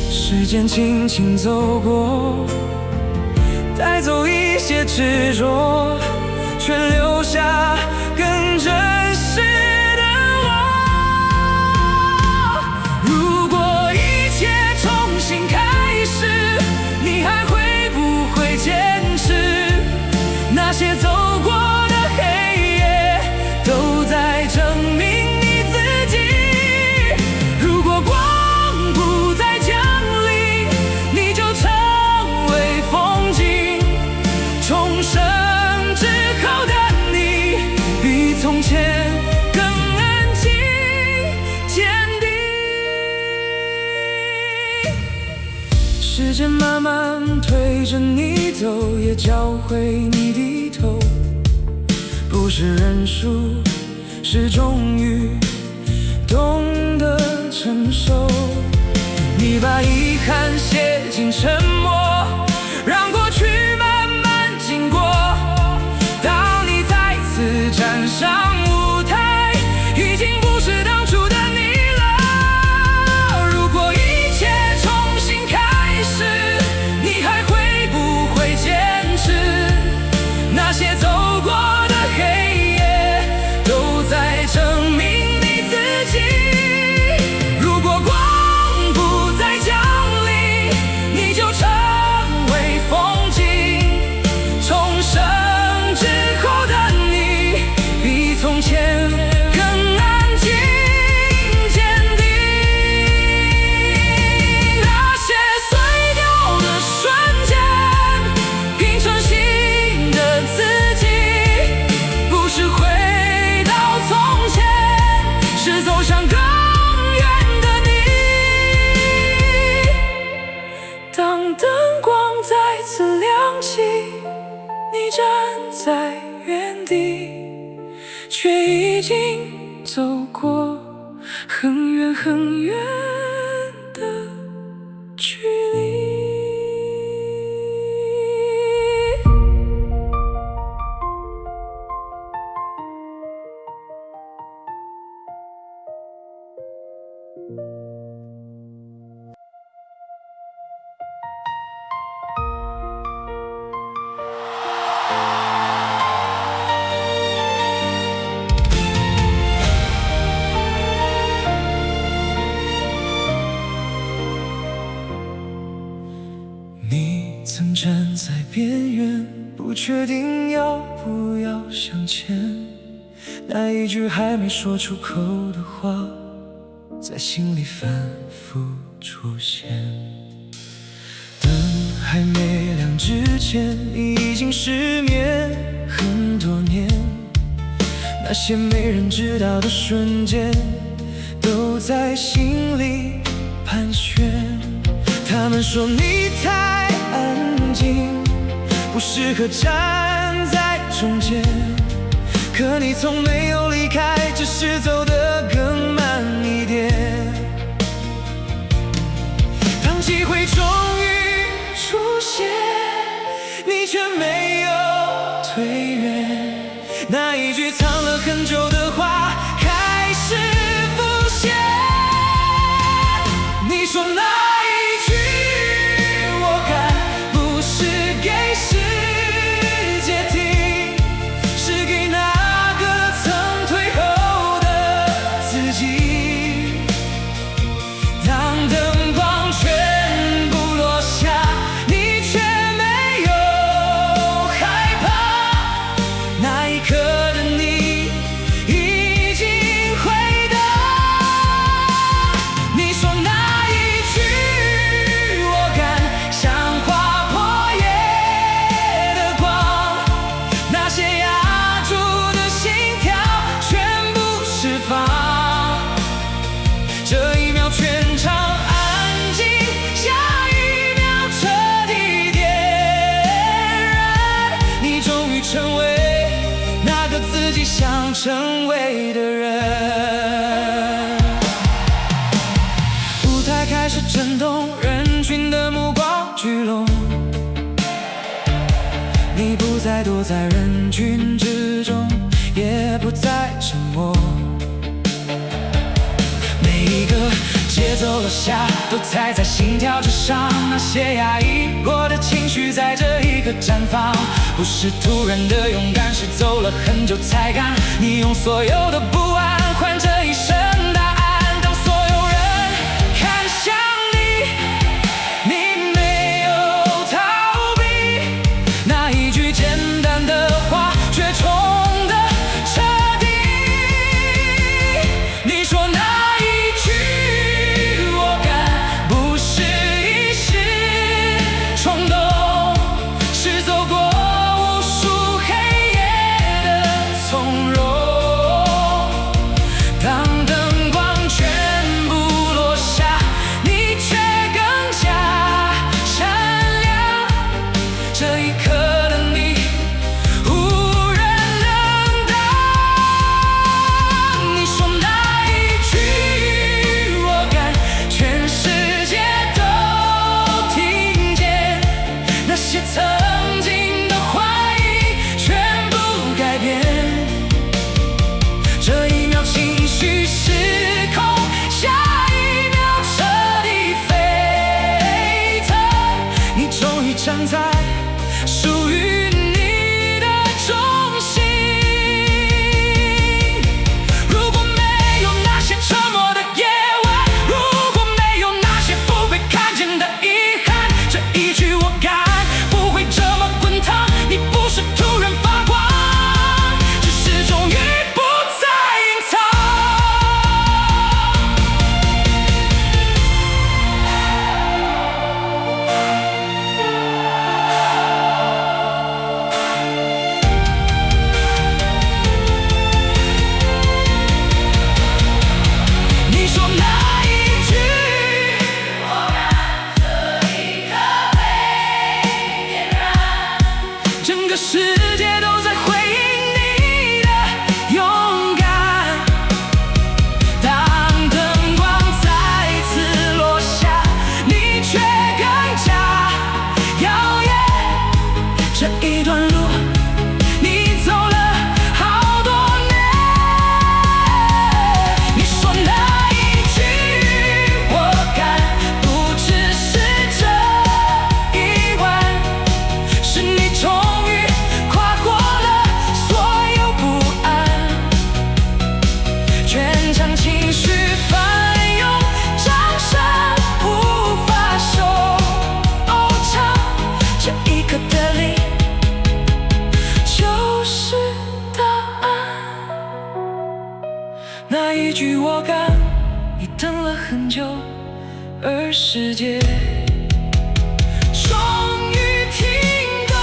时间轻轻走过，带走一些执着，却留下更真实的我。如果一切重新开始，你还会不会坚持？那些走过的黑夜，都在证明你自己。如果光不再降临，你就成为风景。重生之后的你，比从前更安静坚定。时间慢慢推着你走，也教会你低头。不是认输，是终于懂得承受。你把遗憾写进沉默，让过去慢慢经过。当你再次站上舞台，已经不是当初的你了。如果一切重新开始，你还会不会坚持？那些走过的黑夜，都在证明你自己。如果光不再降临，你就成为风景。重生之后的你，比从前更安静坚定。那些碎掉的瞬间，拼成新的自己。不是回到从前，是走向更远的你。当灯光再次亮起，你站在原地，却已经走过很远很远的距离。你曾站在边缘，不确定要不要向前。那一句还没说出口的话，在心里反复出现。灯还没亮之前，你已经失眠很多年。那些没人知道的瞬间，都在心里盘旋。他们说你太安静，不适合站在中间。可你从没有离开，只是走得更慢一点。当机会终于出现，你却没有退远。那一句藏了很久的话开始浮现。你说那一句我该不是给世界听，是给那个曾退后的自己。当灯光全部落下，你却没有害怕。那一刻的你已经回答。你说那一句我敢像划破夜的光，那些压住的心跳全部释放。这一秒全场安静，下一秒彻底点燃。你终于成为那个自己想成为的人。舞台开始震动，人群的目光聚拢。你不再躲在人群之中，也不再沉默。每一个节奏落下，都踩在心跳之上。那些压抑过的情绪，在这一刻绽放。不是突然的勇敢，是走了很久才敢。你用所有的不安换这一生答案。当所有人看向你，你没有逃避，那一句简单的话却冲得彻底。你说那一句我敢，不是一时冲动，是走过无数黑夜的从容。当灯光全部落下，你却更加闪亮。这一刻的你无人能挡。你说那一句我敢，全世界都听见。那些曾经的怀疑全部改变。这一秒情绪失控，下一秒彻底沸腾。你终于站在属于你的中心。如果没有那些沉默的夜晚，如果没有那些不被看见的遗憾，这一句我敢不会这么滚烫。你不是突然发光，只是终于不再隐藏。你说那一句我敢，这一刻被点燃，整个世界都在回应你的勇敢。当灯光再次落下，你却更加耀眼。这一段路你走了好多年。你说那一句我敢，不只是这一晚，是你终于跨过了所有不安。全场情绪翻涌，掌声无法收场。这一刻的你就是答案。那一句我敢，你等了很久，而世界终于听懂。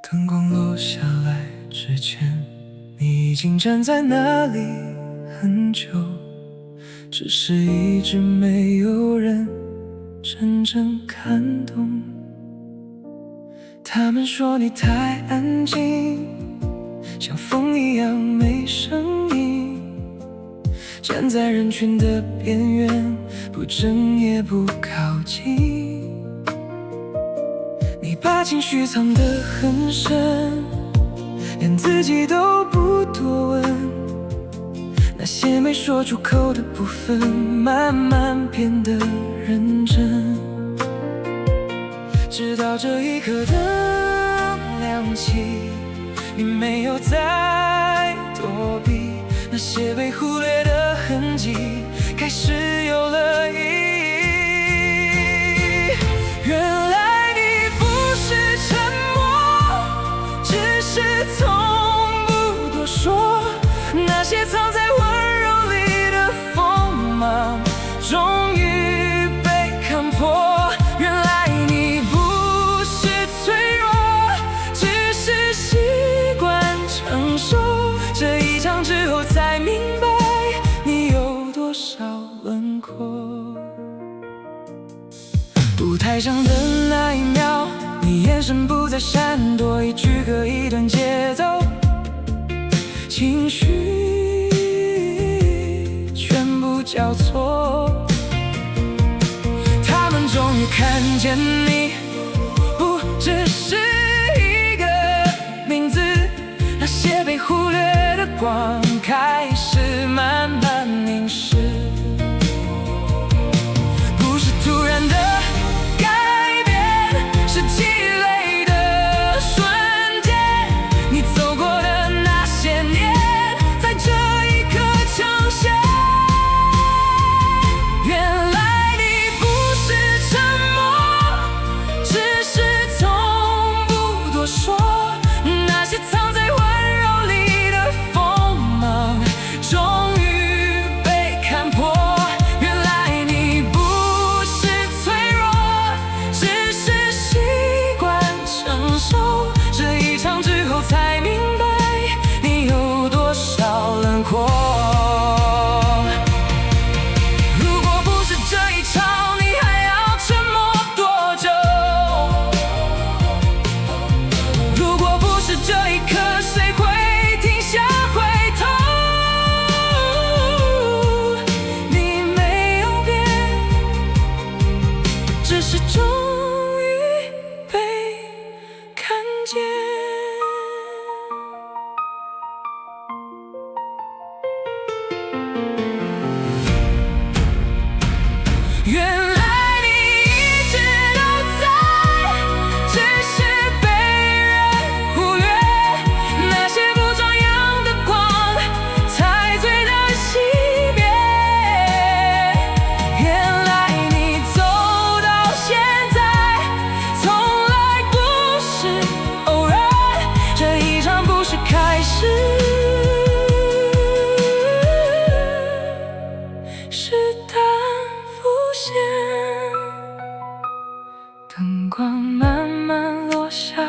灯光落下来之前，你已经站在那里很久，只是一直没有人真正看懂。他们说你太安静，像风一样没声音，站在人群的边缘，不争也不靠近。你把情绪藏得很深，连自己都不多问。那些没说出口的部分，慢慢变得认真。直到这一刻灯亮起，你没有再躲避，那些被忽略的痕迹开始有了意义。原来你不是沉默，只是从不多说。那些藏在温柔里的锋芒，终于被看破。原来你不是脆弱，只是习惯承受。这一场之后才明白，你有多少轮廓。眼神不再闪躲，一句歌一段节奏，情绪全部交错。他们终于看见你，不只是一个名字，那些被忽略的光开始慢慢凝视，不是突然的改变，是积累的瞬间。你走过的那些年，在这一刻呈现。原来你不是沉默，只是从不多说，那些藏在温柔里的锋芒终于被看破。原来你不是脆弱，只是习惯承受。这一场之后才明白，你有多少轮廓。如果不是这一场，你还要沉默多久？如果不是这一刻，谁会停下回头？你没有变，只是终于被看见。原来你一直都在，只是被人忽略，那些不张扬的光，才醉的熄灭。原来你走到现在，从来不是偶然，这一场不是开始，是淡浮现。灯光慢慢落下，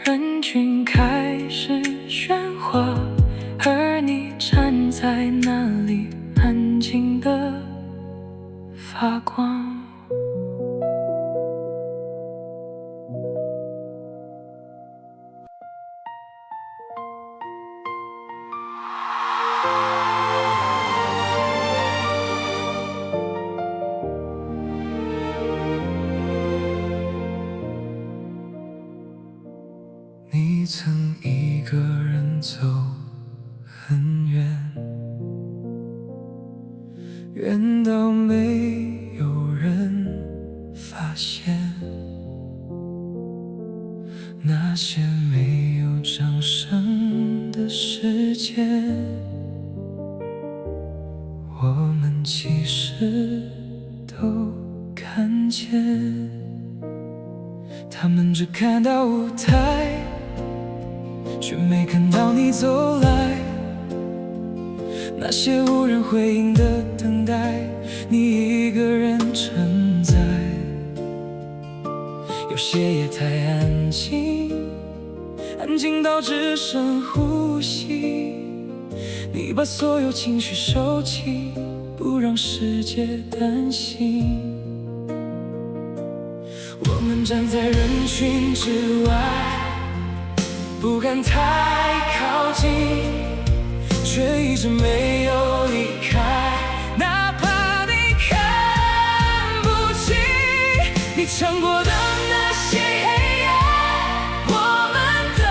人群开始喧哗，而你站在那里安静的发光。你曾一个人走很远，远到没有人发现，那些没有掌声的时间，我们其实都看见。他们只看到舞台，却没看到你走来，那些无人回应的等待，你一个人承载。有些也太安静，安静到只剩呼吸。你把所有情绪收起，不让世界担心。我们站在人群之外，不敢太靠近，却一直没有离开，哪怕你看不清你尝过的那些黑夜，我们都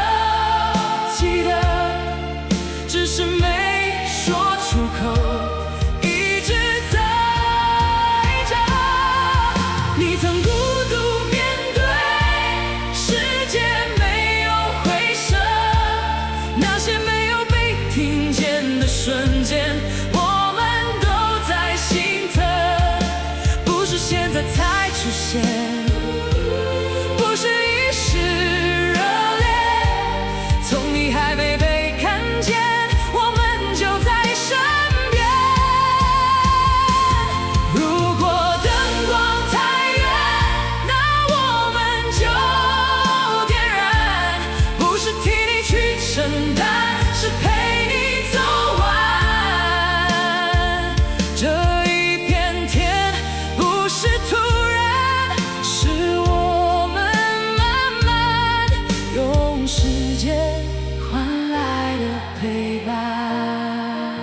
记得，只是没说出口，一直在着。你曾孤独面对世界没有回声，那些没有被听见的瞬间，用时间换来的陪伴。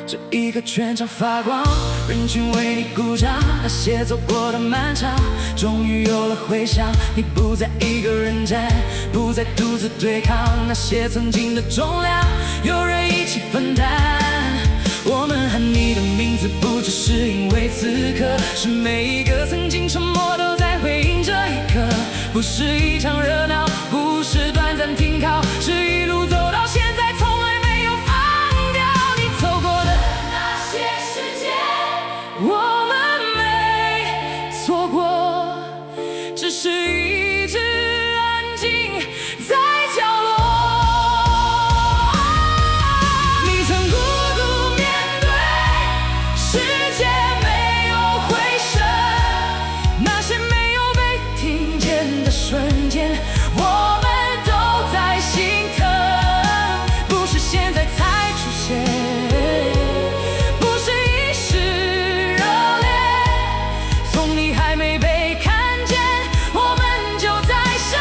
这一刻全场发光，人群为你鼓掌，那些走过的漫长终于有了回响。你不再一个人站，不再独自对抗那些曾经的重量，有人一起分担。我们喊你的名字，不只是因为此刻是每一个曾经沉默都在回应这一刻，不是一场热闹，不是短暂停靠，是一路走到现在，从来没有放掉。你走过的那些时间，我们没错过，只是一直安静在角落。你曾孤独面对世界没有回声，那些没有被听见的瞬间，我们都在心疼。不是现在才出现，不是一时热烈，从你还没被看见，我们就在身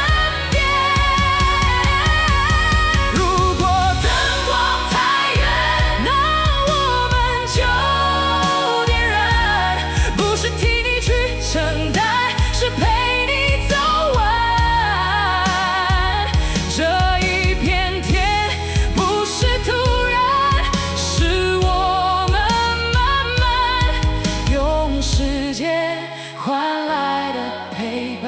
边。如果灯光太远，那我们就点燃，不是替你去承担，是陪你走完这一片天。不是突然，是我们慢慢用时间换来的陪伴。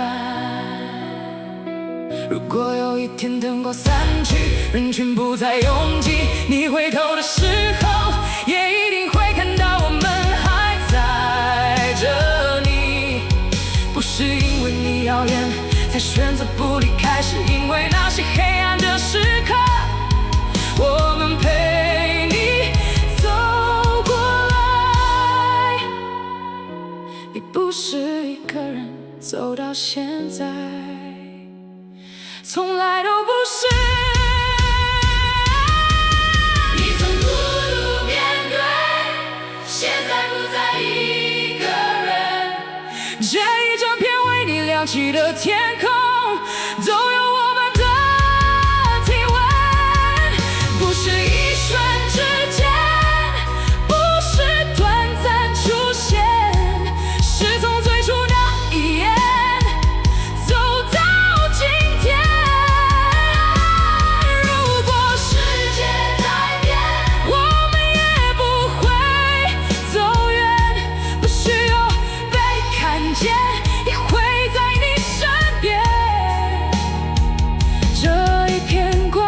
如果有一天灯光散去，人群不再拥挤，你回头的时候，也一定会看到我们还在这里。不是因为你遥远才选择不离开，是因为那些黑暗的时刻，我们陪你走过来。你不是一个人走到现在，从来都不是。你曾孤独面对，现在不再一个人。这一整片为你亮起的天空，都有我们的体温。不是一瞬之间，不是短暂出现，是从最初那一眼走到今天。如果世界在变，我们也不会走远，不需要被看见，也会在你身边。这一片光，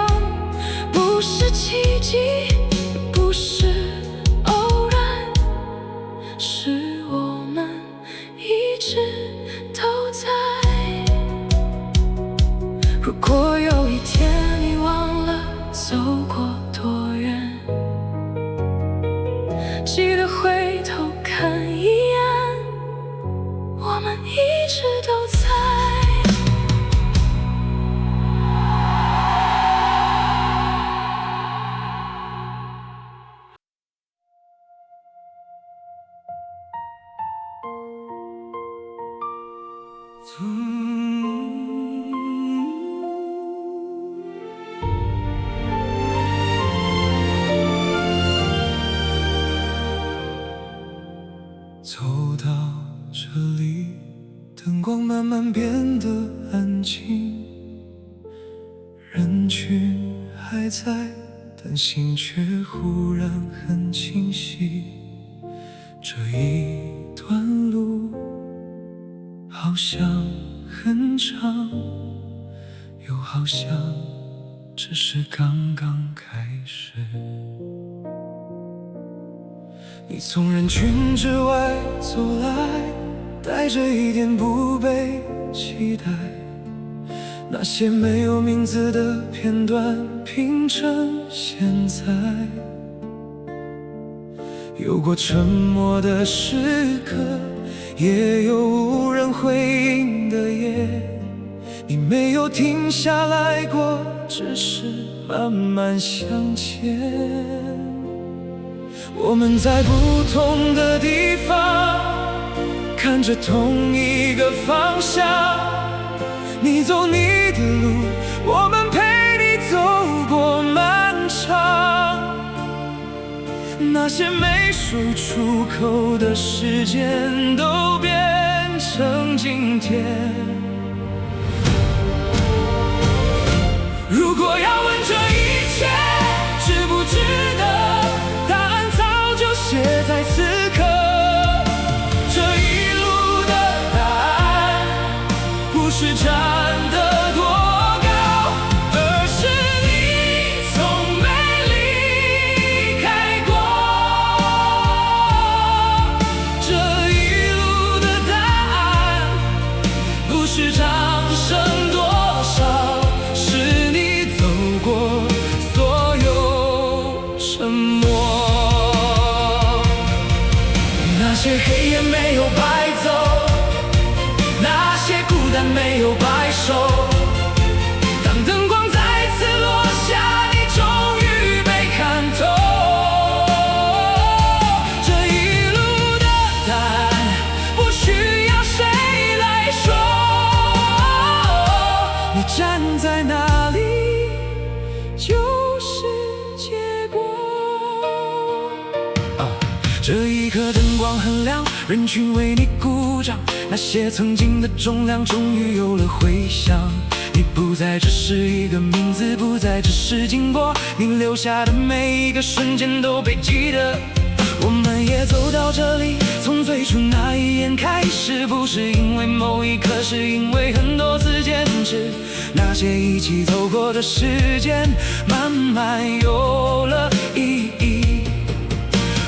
不是奇迹，不是偶然，是我们一直都在。如果有一天你忘了走过多远，记得回头看一眼，我们一直都在。走到这里，灯光慢慢变得安静，人群还在，但心却忽然很清晰。这一段路好像很长，又好像只是刚刚开始。你从人群之外走来，带着一点不被期待，那些没有名字的片段拼成现在。有过沉默的时刻，也有无人回应的夜。你没有停下来过，只是慢慢向前。我们在不同的地方，看着同一个方向。你走你的路，我们那些没说出口的时间都变成今天。如果要问这一切值不值得，答案早就写在此刻。这一路的答案不是站得多高，而是你从没离开过。这一路的答案不是掌声多少，是你走过所有沉默。那些黑夜没有白走，那些孤单没有白受。当灯光再次落下，你终于被看透。这一路的答案不需要谁来说，你站在哪里就是结果。这一刻灯光很亮，人群为你鼓掌，那些曾经的重量终于有了回响。你不再只是一个名字，不再只是经过，你留下的每一个瞬间都被记得。我们也走到这里，从最初那一眼开始，不是因为某一刻，是因为很多次坚持。那些一起走过的时间，慢慢有了意义。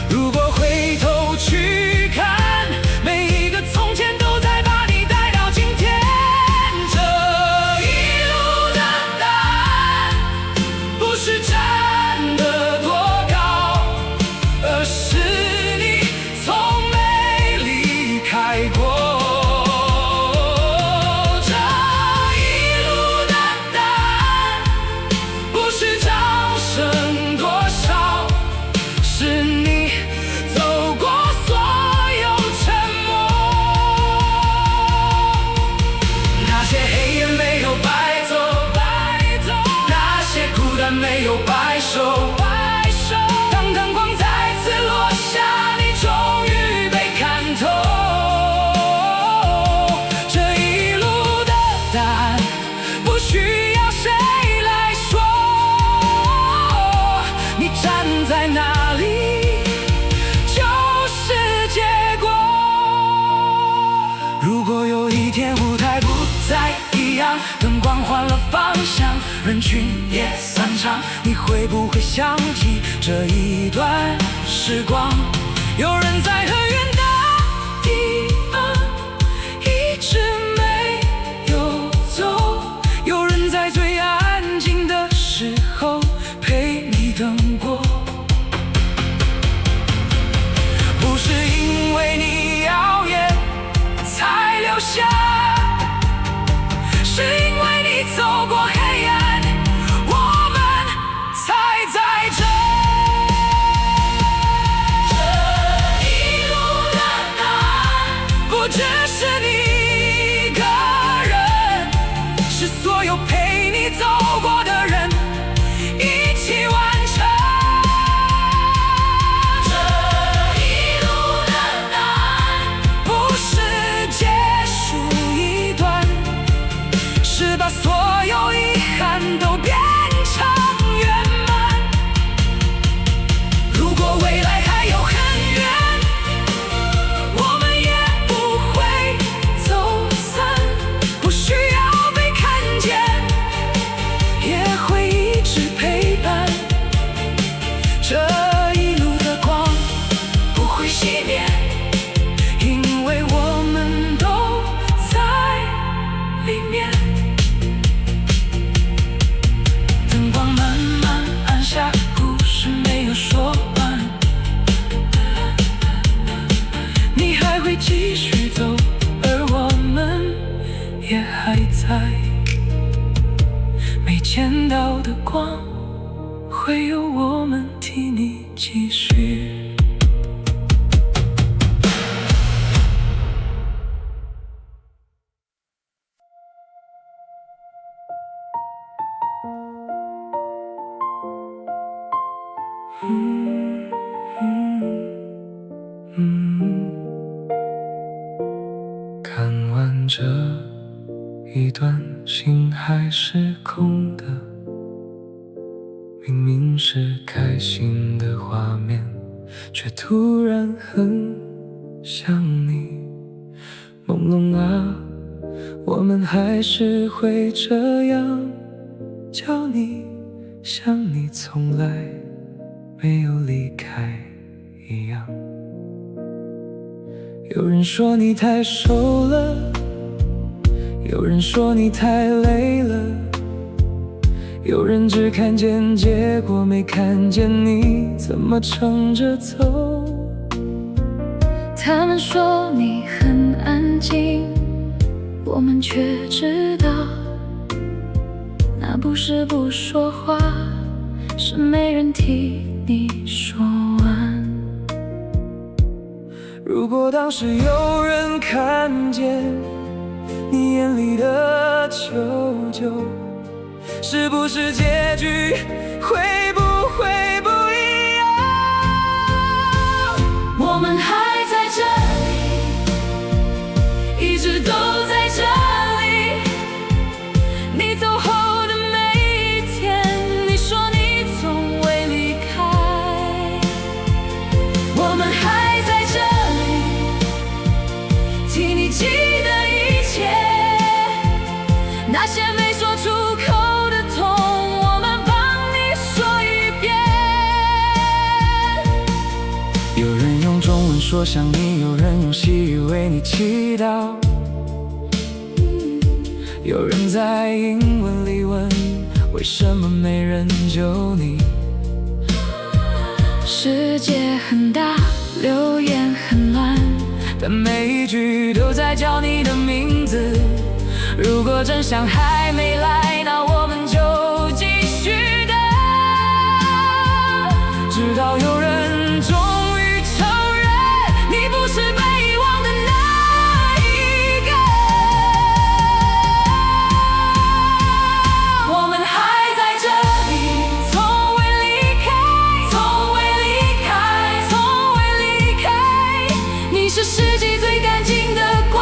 如果回头去看，每一个从前都在把你带到今天。这一路的答案不是站得多高，而是你从没离开过。这一路的答案不是掌声多少，是你走过所有沉默。那些黑夜没有白走，那些孤单没有白受。当灯光再次落下，你终于被看透。这一路的答案不需要谁来说，你站在哪里就是结果。如果有一天舞台不再一样，灯光换了方向，人群也散场，你会不会想起这一段时光？有人在很远的地方一直没有走，有人在最安静的时候陪你等过。不是因为你耀眼才留下，是因为你走过黑暗，我们才在这。这一路的答案不只是你一个人，是所有陪你走过的人一起完成。这一路的答案不是结束一段，是把所有遗憾都变成圆满。如果未来还有很远，我们也不会走散，不需要被看见，也会一直陪伴。这一路的光不会熄灭，因为我们都在里面。灯光慢慢暗下，故事没有说完，你还会继续走，而我们也还在。没见到的光，会有我们替你继续。嗯。是空的，明明是开心的画面，却突然很想你。朦胧啊，我们还是会这样叫你，像你从来没有离开一样。有人说你太瘦了，有人说你太累了，有人只看见结果，没看见你怎么撑着走。他们说你很安静，我们却知道，那不是不说话，是没人替你说完。如果当时有人看见你眼里的求救，是不是结局会不会不一样？我们还在这里，一直都在这里。你走后的每一天，你说你从未离开。我们还在这里，替你记得一切，那些没说出口的痛，我们帮你说一遍。有人用中文说想你，有人用西语为你祈祷，有人在英文里问为什么没人救你。世界很大，留言很乱，但每一句都在叫你的名字。如果真相还没来，那我们就继续等，直到有人终于承认你不是被遗忘的那一个。我们还在这里，从未离开，从未离开，从未离开。你是世界最干净的光，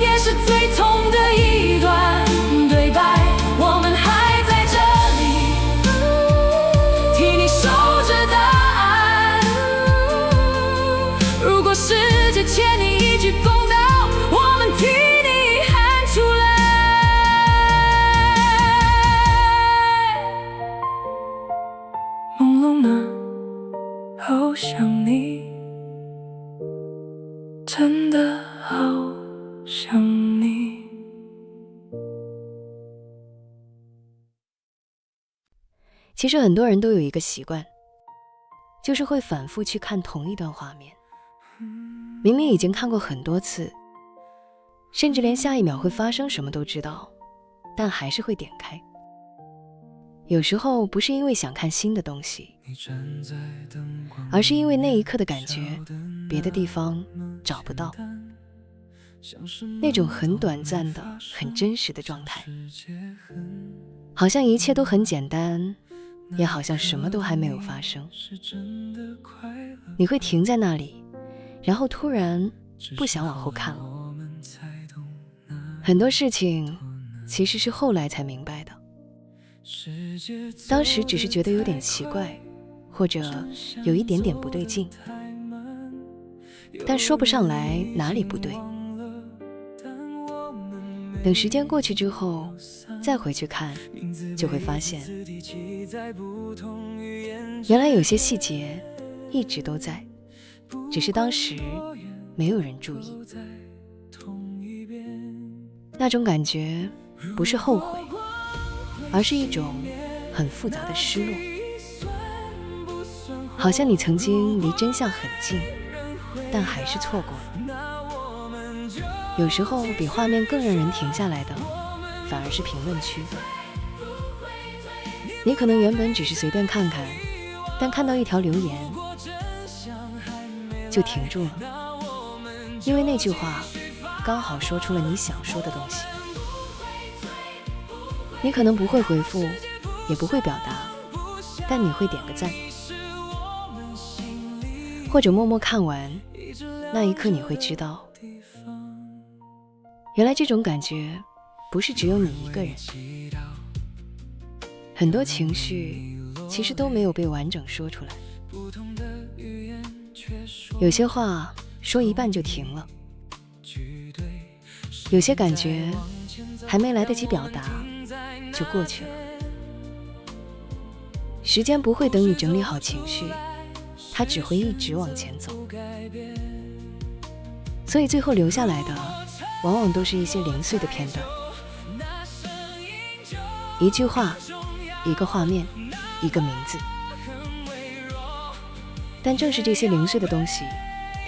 也是最痛的一段对白。我们还在这里，替你守着答案。如果世界欠你一句公道，我们替你喊出来。朦胧啊，好想你，真的好想你。其实很多人都有一个习惯，就是会反复去看同一段画面，明明已经看过很多次，甚至连下一秒会发生什么都知道，但还是会点开。有时候不是因为想看新的东西，而是因为那一刻的感觉别的地方找不到，那种很短暂的很真实的状态，好像一切都很简单，也好像什么都还没有发生。你会停在那里，然后突然不想往后看了。很多事情其实是后来才明白的，当时只是觉得有点奇怪，或者有一点点不对劲，但说不上来哪里不对。等时间过去之后，再回去看，就会发现，原来有些细节一直都在，只是当时没有人注意。那种感觉不是后悔，而是一种很复杂的失落，好像你曾经离真相很近，但还是错过了。有时候比画面更让人停下来的，反而是评论区。你可能原本只是随便看看，但看到一条留言就停住了，因为那句话刚好说出了你想说的东西。你可能不会回复，也不会表达，但你会点个赞，或者默默看完，那一刻你会知道，原来这种感觉不是只有你一个人，很多情绪其实都没有被完整说出来，有些话说一半就停了，有些感觉还没来得及表达就过去了。时间不会等你整理好情绪，它只会一直往前走，所以最后留下来的往往都是一些零碎的片段，一句话，一个画面，一个名字。但正是这些零碎的东西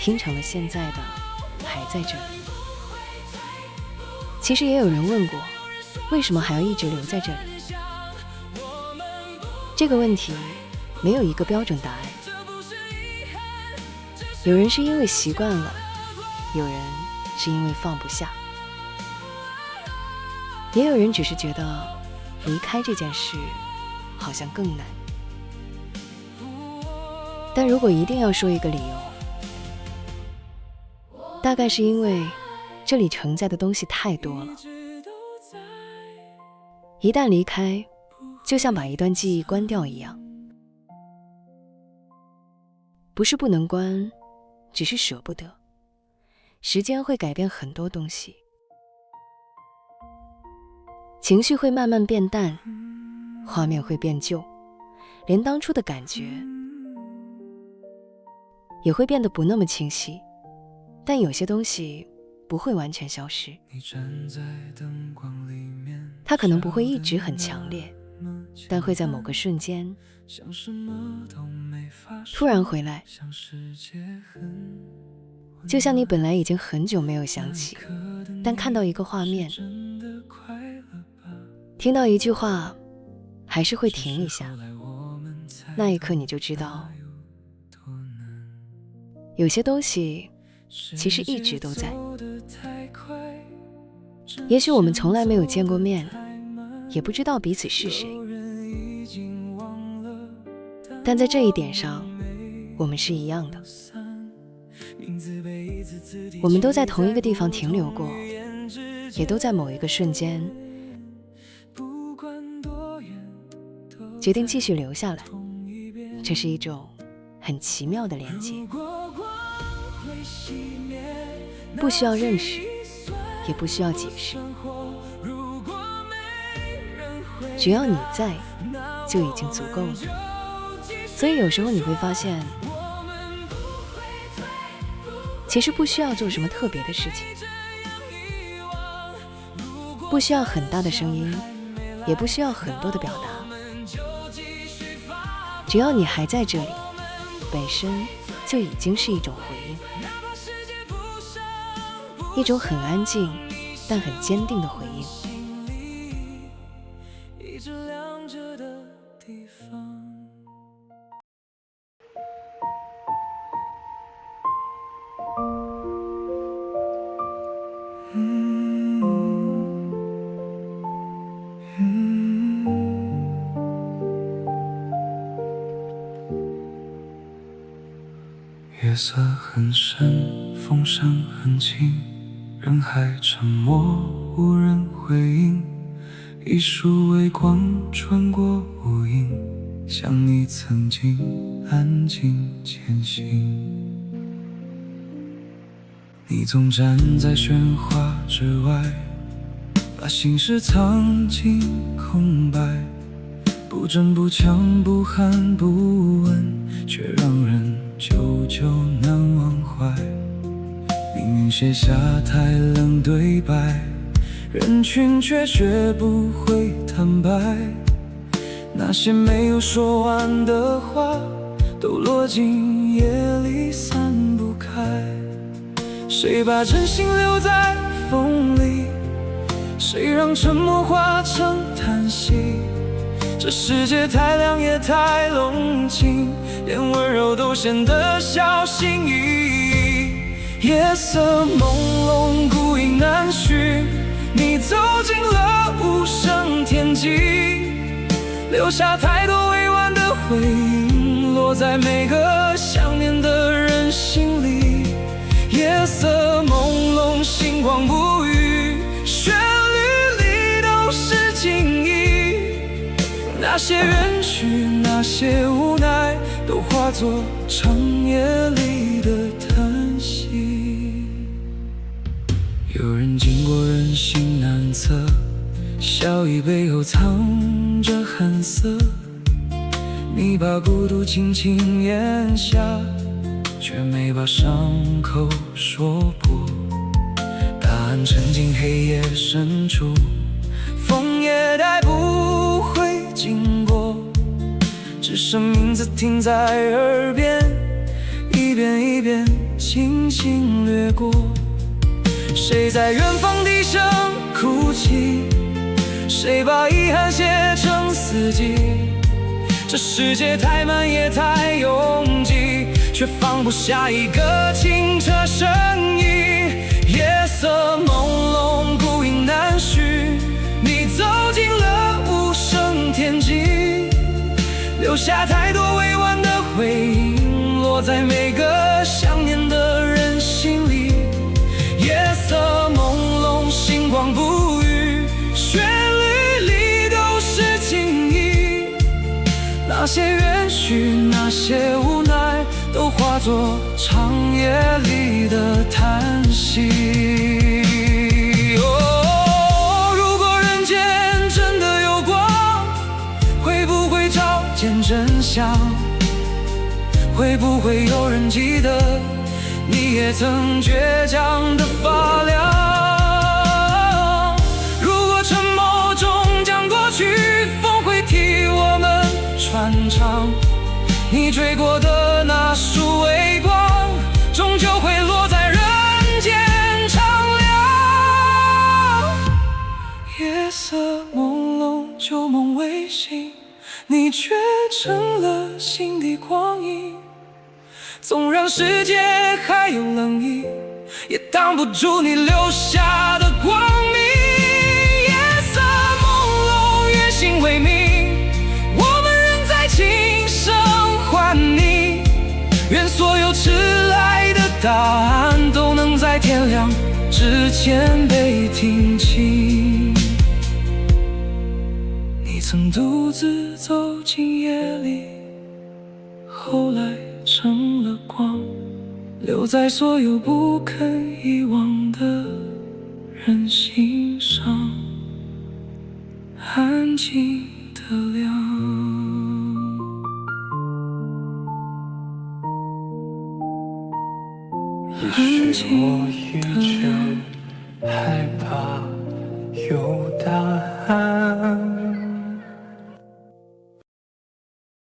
拼成了现在的还在这里。其实也有人问过，为什么还要一直留在这里？这个问题没有一个标准答案。有人是因为习惯了，有人是因为放不下，也有人只是觉得离开这件事好像更难。但如果一定要说一个理由，大概是因为这里承载的东西太多了，一旦离开，就像把一段记忆关掉一样。不是不能关，只是舍不得。时间会改变很多东西，情绪会慢慢变淡，画面会变旧，连当初的感觉也会变得不那么清晰。但有些东西不会完全消失，它可能不会一直很强烈，但会在某个瞬间突然回来，就像你本来已经很久没有想起，但看到一个画面，听到一句话，还是会停一下。那一刻你就知道，有些东西其实一直都在。也许我们从来没有见过面，也不知道彼此是谁，但在这一点上，我们是一样的。我们都在同一个地方停留过，也都在某一个瞬间决定继续留下来。这是一种很奇妙的连接，不需要认识，也不需要解释，只要你在，就已经足够了。所以有时候你会发现，其实不需要做什么特别的事情，不需要很大的声音，也不需要很多的表达，只要你还在这里，本身就已经是一种回应，一种很安静但很坚定的回应。月色很深，风声很轻，人海沉默，无人回应。一束微光穿过无影，像你曾经安静前行。你总站在喧哗之外，把心事藏进空白，不争不抢不喊不问，却让人久久难忘怀。命运写下太冷对白，人群却绝不会坦白。那些没有说完的话，都落进夜里散不开。谁把真心留在风里？谁让沉默化成叹息？这世界太亮也太冷清，连温柔都显得小心翼翼。夜色朦胧，孤影难续，你走进了无声天际，留下太多委婉的回应，落在每个想念的人心里。夜色朦胧，星光不语，旋律里都是情意。那些远去，那些无奈，都化作长夜里的叹息。有人经过人心难测，笑意背后藏着寒涩。你把孤独轻轻咽下，却没把伤口说破。答案沉进黑夜深处，风也带不回经过，只剩名字停在耳边，一遍一遍轻轻掠过。谁在远方低声哭泣？谁把遗憾写成四季？这世界太慢也太拥挤，却放不下一个清澈身影。夜色朦胧，孤影难续，你走进了无声天际，留下太多未完的回应，落在每个想念的人心里。夜色朦胧，星光不语，旋律里都是情意。那些远去，那些无奈，都化作长夜里的叹息。哦，如果人间真的有光，会不会照见真相？会不会有人记得，你也曾倔强的发亮？如果沉默中将过去风会替我们传唱，你追过的那束微光，终究会落在人间苍凉。夜色朦胧，旧梦未醒，你却成了心底光阴。纵让世界还有冷意，也挡不住你留下的光明。夜色朦胧，月星为明，我们仍在轻声唤你。愿所有迟来的答案，都能在天亮之前被听清。你曾独自走进夜里，后来成了光，留在所有不肯遗忘的人心上，安静的亮。也许我遇见害怕有答案。